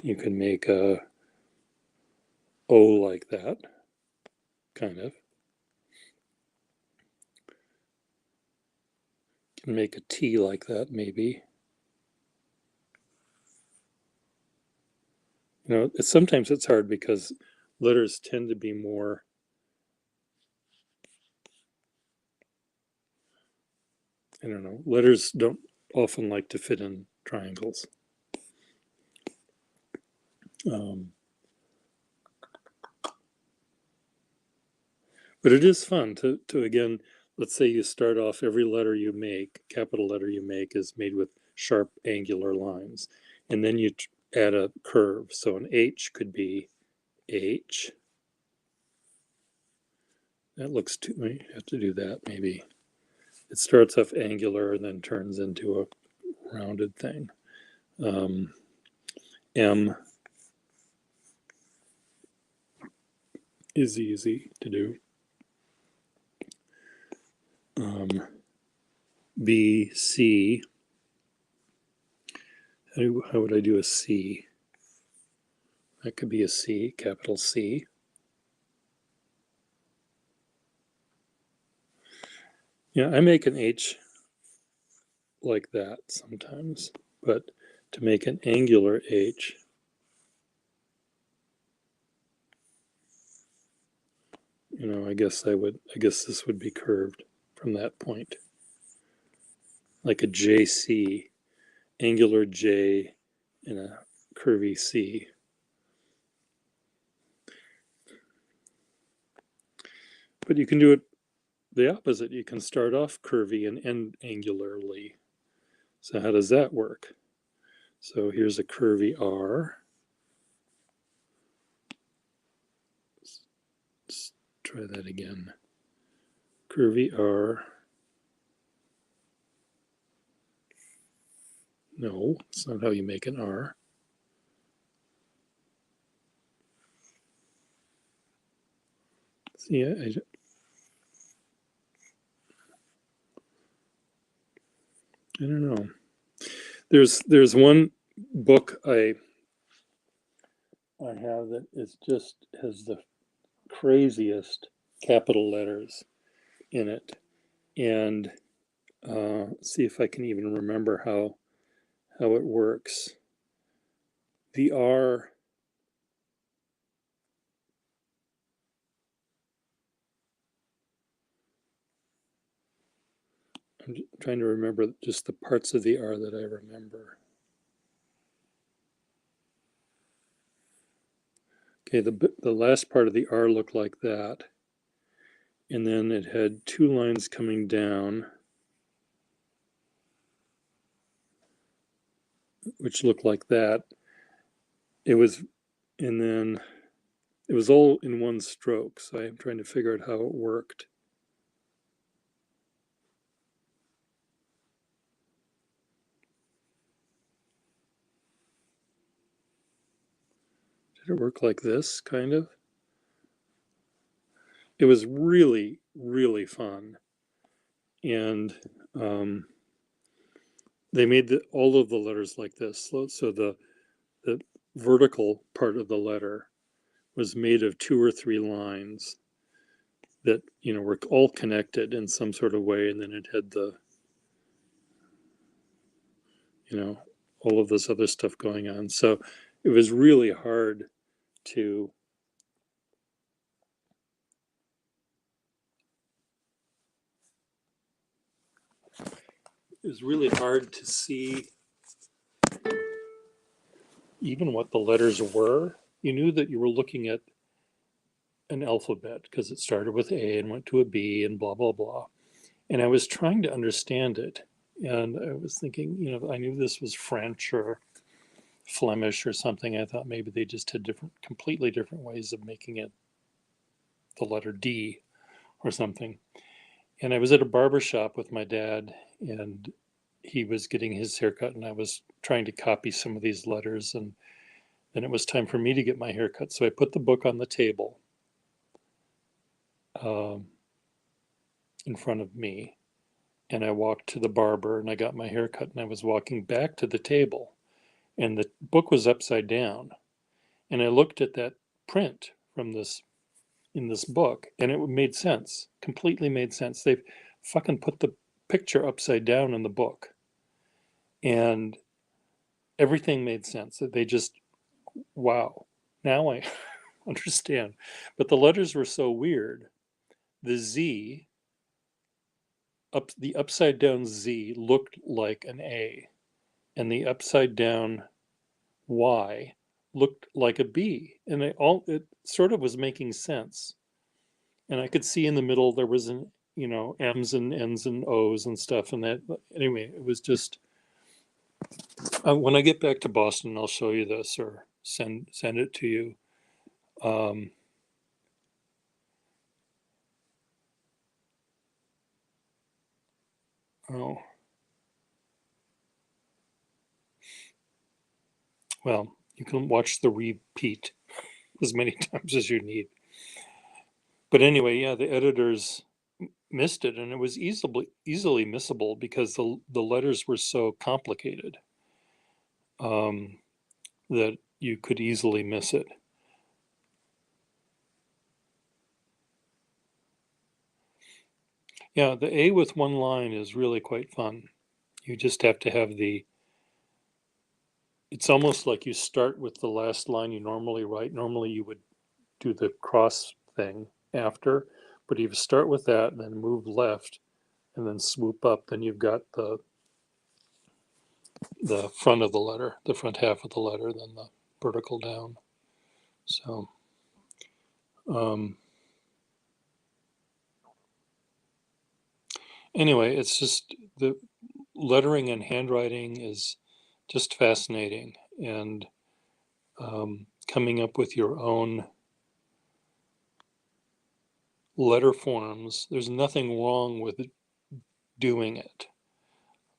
You can make a O like that, kind of. You can make a T like that, maybe. Sometimes it's hard because letters tend to be more, I don't know, letters don't often like to fit in triangles. But it is fun to again, let's say you start off, every letter you make, capital letter you make, is made with sharp angular lines. And then you add a curve. So an H could be H. That looks too, you have to do that maybe. It starts off angular and then turns into a rounded thing. M is easy to do. B, C. How would I do a C? That could be a C, capital C. Yeah, I make an H like that sometimes, but to make an angular H, I guess this would be curved from that point. Like a JC, angular J and a curvy C. But you can do it the opposite. You can start off curvy and end angularly. So how does that work? So here's a curvy R. Let's try that again. Curvy R. No, it's not how you make an R. See, I don't know. There's one book I have that is just has the craziest capital letters in it, and see if I can even remember how it works. The R. I'm trying to remember just the parts of the R that I remember. Okay, the last part of the R looked like that. And then it had two lines coming down, which looked like that. And then it was all in one stroke. So I'm trying to figure out how it worked. Did it work like this, kind of? It was really, really fun. And they made all of the letters like this. So the vertical part of the letter was made of 2 or 3 lines that, were all connected in some sort of way. And then it had all of this other stuff going on. So it was really hard to see even what the letters were. You knew that you were looking at an alphabet because it started with A and went to a B and blah, blah, blah. And I was trying to understand it. And I was thinking, I knew this was French or Flemish or something. I thought maybe they just had completely different ways of making it the letter D or something. And I was at a barber shop with my dad, and he was getting his haircut, and I was trying to copy some of these letters. And then it was time for me to get my haircut. So I put the book on the table in front of me, and I walked to the barber, and I got my haircut, and I was walking back to the table, and the book was upside down. And I looked at that print in this book, and it made sense, completely made sense. They've fucking put the picture upside down in the book, and everything made sense. They just, wow, now I understand. But the letters were so weird. The Z, the upside down Z looked like an A, and the upside down Y looked like a B, and it sort of was making sense. And I could see in the middle there was M's and N's and O's and stuff, and that. Anyway, it was just. When I get back to Boston, I'll show you this or send it to you. Oh, well, you can watch the repeat as many times as you need. But anyway, yeah, the editors missed it, and it was easily missable because the letters were so complicated that you could easily miss it. Yeah, the A with one line is really quite fun. You just have to have it's almost like you start with the last line you normally write. Normally you would do the cross thing after, but if you start with that and then move left and then swoop up, then you've got the front of the letter, the front half of the letter, then the vertical down. So, Anyway, it's just the lettering and handwriting is just fascinating, and coming up with your own letter forms. There's nothing wrong with doing it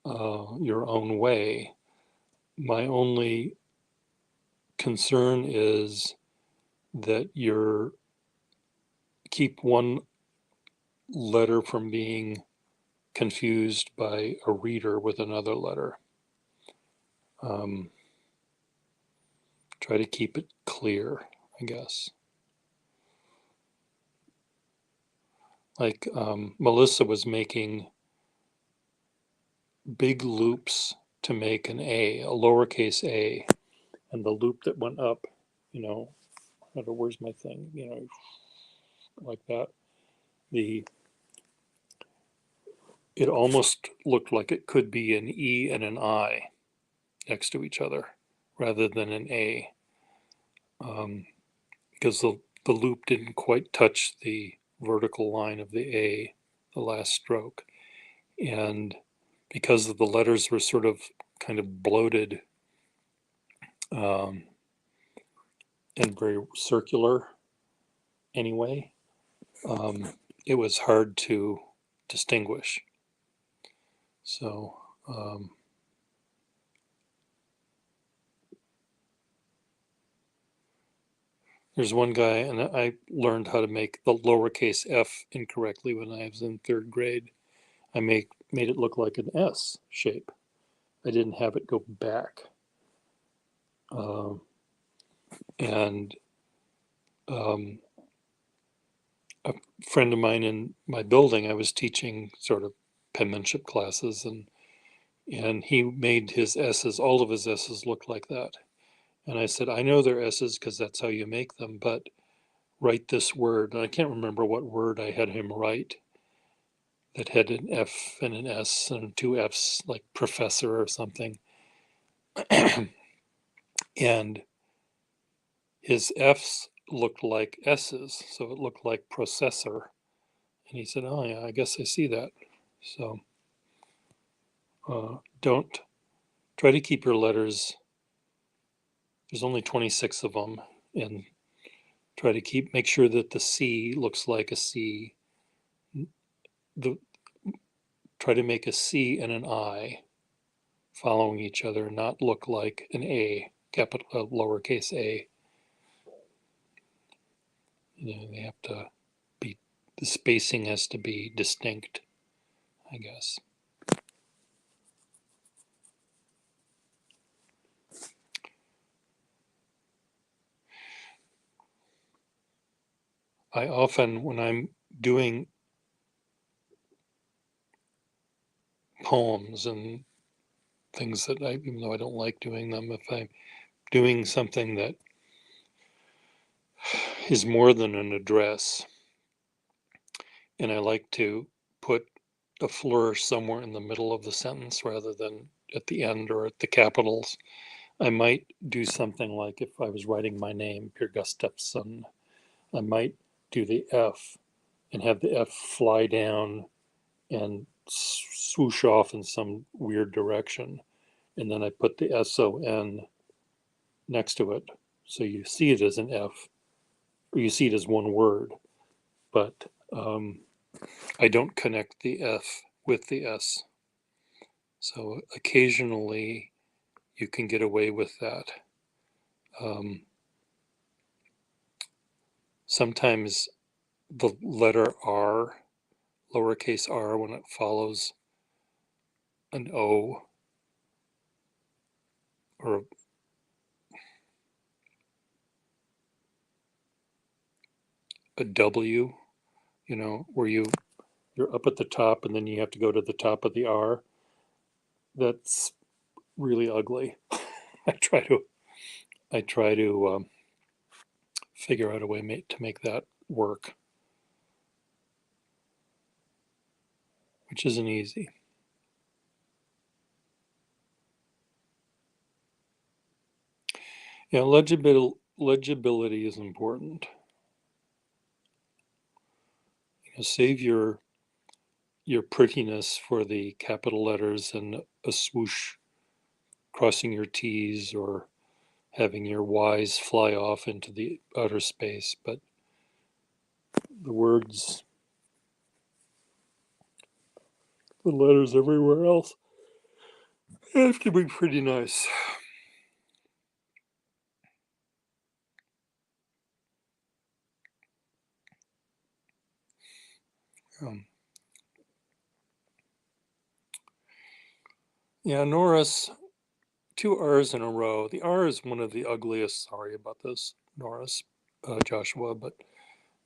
your own way. My only concern is that you're keep one letter from being confused by a reader with another letter. Um, Try to keep it clear, I guess. Like Melissa was making big loops to make an A, a lowercase a, and the loop that went up, you know, I don't know, where's my thing, you know, like that. It almost looked like it could be an E and an I next to each other rather than an A, because the loop didn't quite touch the vertical line of the A, the last stroke. And because the letters were sort of kind of bloated um, and very circular anyway, it was hard to distinguish. So there's one guy, and I learned how to make the lowercase f incorrectly when I was in third grade. I made it look like an S shape. I didn't have it go back. And um, a friend of mine in my building, I was teaching sort of penmanship classes, and he made his S's, all of his S's look like that. And I said, I know they're S's because that's how you make them, but write this word. And I can't remember what word I had him write that had an F and an S and two F's, like professor or something. And his F's looked like S's, so it looked like processor. And he said, oh, yeah, I guess I see that. So don't try to keep your letters, there's only 26 of them, and try to make sure that the C looks like a C. Try to make a C and an I following each other, not look like an A, capital lowercase a. You know, they have to be, the spacing has to be distinct, I guess. I often, when I'm doing poems and things that even though I don't like doing them, if I'm doing something that is more than an address, and I like to put a flourish somewhere in the middle of the sentence rather than at the end or at the capitals, I might do something like if I was writing my name, Per Gustafsson, I might do the F and have the F fly down and swoosh off in some weird direction. And then I put the SON next to it. So you see it as an F, or you see it as one word, but I don't connect the F with the S. So occasionally you can get away with that. Sometimes the letter R, lowercase r, when it follows an O or a W, you know, where you're up at the top and then you have to go to the top of the R. That's really ugly. I try to figure out a way to make that work, which isn't easy. Yeah, legibility is important. You know, save your prettiness for the capital letters and a swoosh crossing your T's or having your Y's fly off into the outer space, but the words, the letters everywhere else have to be pretty nice. Yeah, Norris, 2 R's in a row. The R is one of the ugliest. Sorry about this, Norris, Joshua, but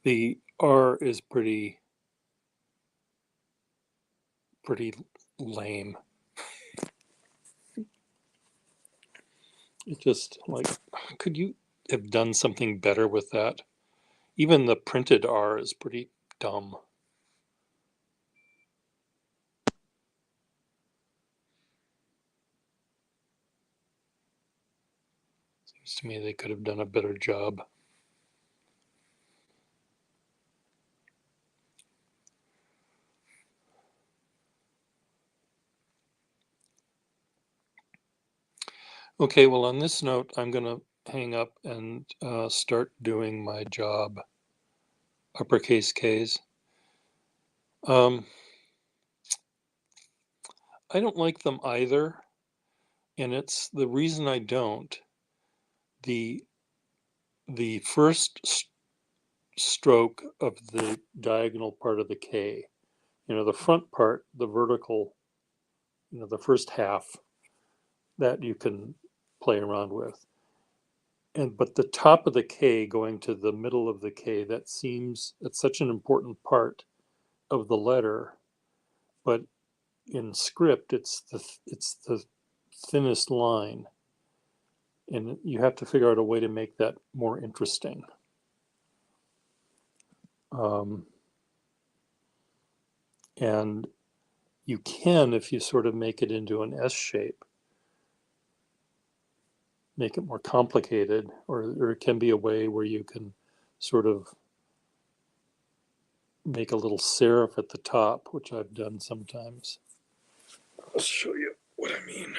the R is pretty lame. It just like, could you have done something better with that? Even the printed R is pretty dumb. Seems to me they could have done a better job. Okay, well, on this note, I'm going to hang up and start doing my job, uppercase K's. I don't like them either, and it's the reason I don't. The first stroke of the diagonal part of the K, the front part, the vertical, the first half, that you can play around with. But the top of the K going to the middle of the K, it's such an important part of the letter, but in script it's the thinnest line, and you have to figure out a way to make that more interesting. And you can, if you sort of make it into an S shape, make it more complicated, or it can be a way where you can sort of make a little serif at the top, which I've done sometimes. I'll show you what I mean.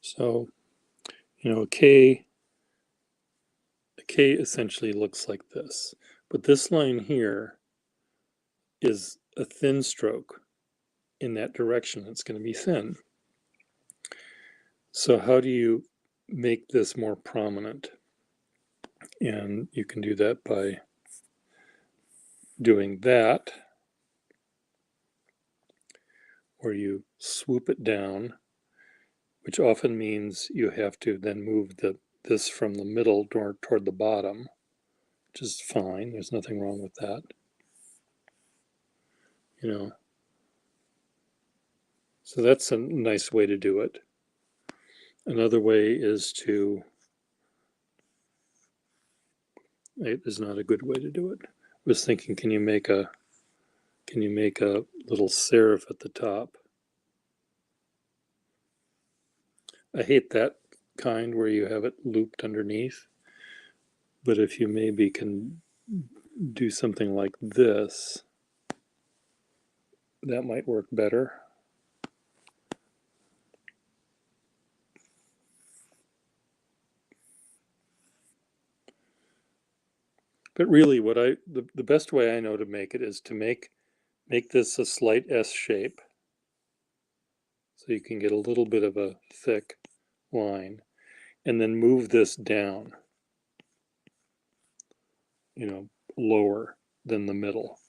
So, a K essentially looks like this, but this line here is a thin stroke in that direction. It's going to be thin. So how do you make this more prominent? And you can do that by doing that, or you swoop it down, which often means you have to then move this from the middle toward the bottom, which is fine. There's nothing wrong with that. So that's a nice way to do it. Another way is it is not a good way to do it. I was thinking, can you make a little serif at the top? I hate that kind where you have it looped underneath. But if you maybe can do something like this, that might work better. But really, the best way I know to make it is to make this a slight S shape, so you can get a little bit of a thick line, and then move this down, lower than the middle,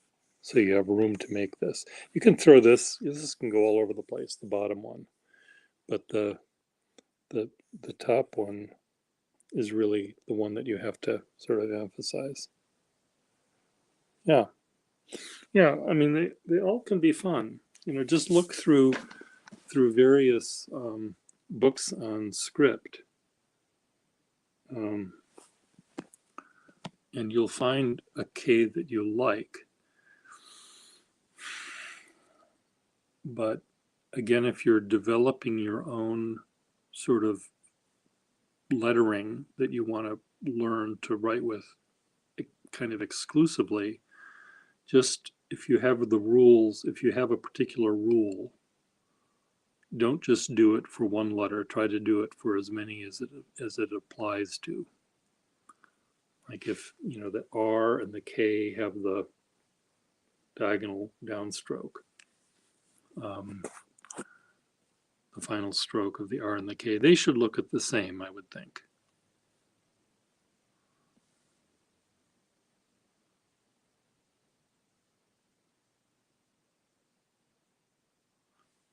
so you have room to make this. You can throw this can go all over the place, the bottom one, but the top one is really the one that you have to sort of emphasize. Yeah. I mean, they all can be fun. Just look through various books on script. Um, and you'll find a K that you like. But again, if you're developing your own sort of lettering that you want to learn to write with kind of exclusively, just if you have the rules, if you have a particular rule, don't just do it for one letter. Try to do it for as many as it applies to. Like if the R and the K have the diagonal downstroke, um, the final stroke of the R and the K, they should look at the same, I would think.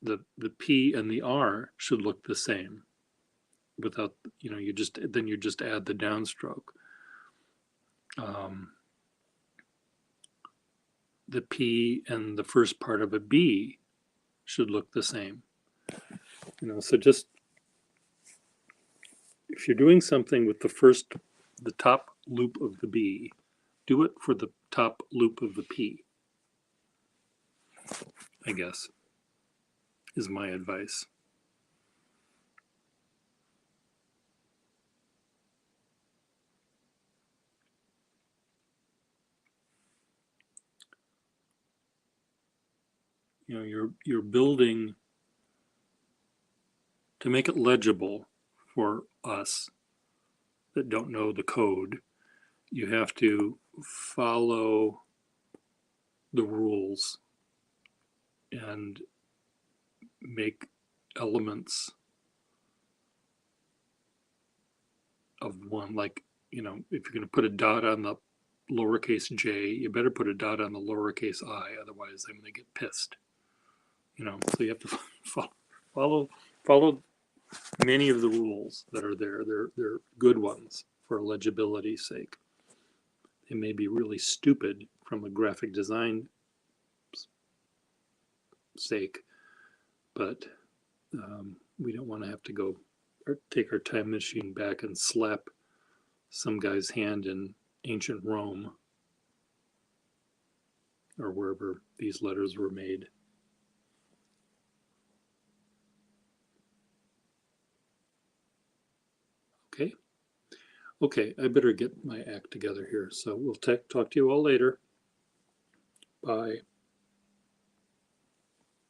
The P and the R should look the same without, you just add the downstroke. The P and the first part of a B should look the same. So just if you're doing something with the top loop of the B, do it for the top loop of the P, I guess, is my advice. You're building to make it legible for us that don't know the code. You have to follow the rules and make elements of one. Like, if you're going to put a dot on the lowercase j, you better put a dot on the lowercase I, otherwise I'm going to get pissed. So you have to follow many of the rules that are there. They're good ones for legibility's sake. They may be really stupid from a graphic design sake, but we don't want to have to go or take our time machine back and slap some guy's hand in ancient Rome or wherever these letters were made. Okay, I better get my act together here. So we'll talk to you all later. Bye.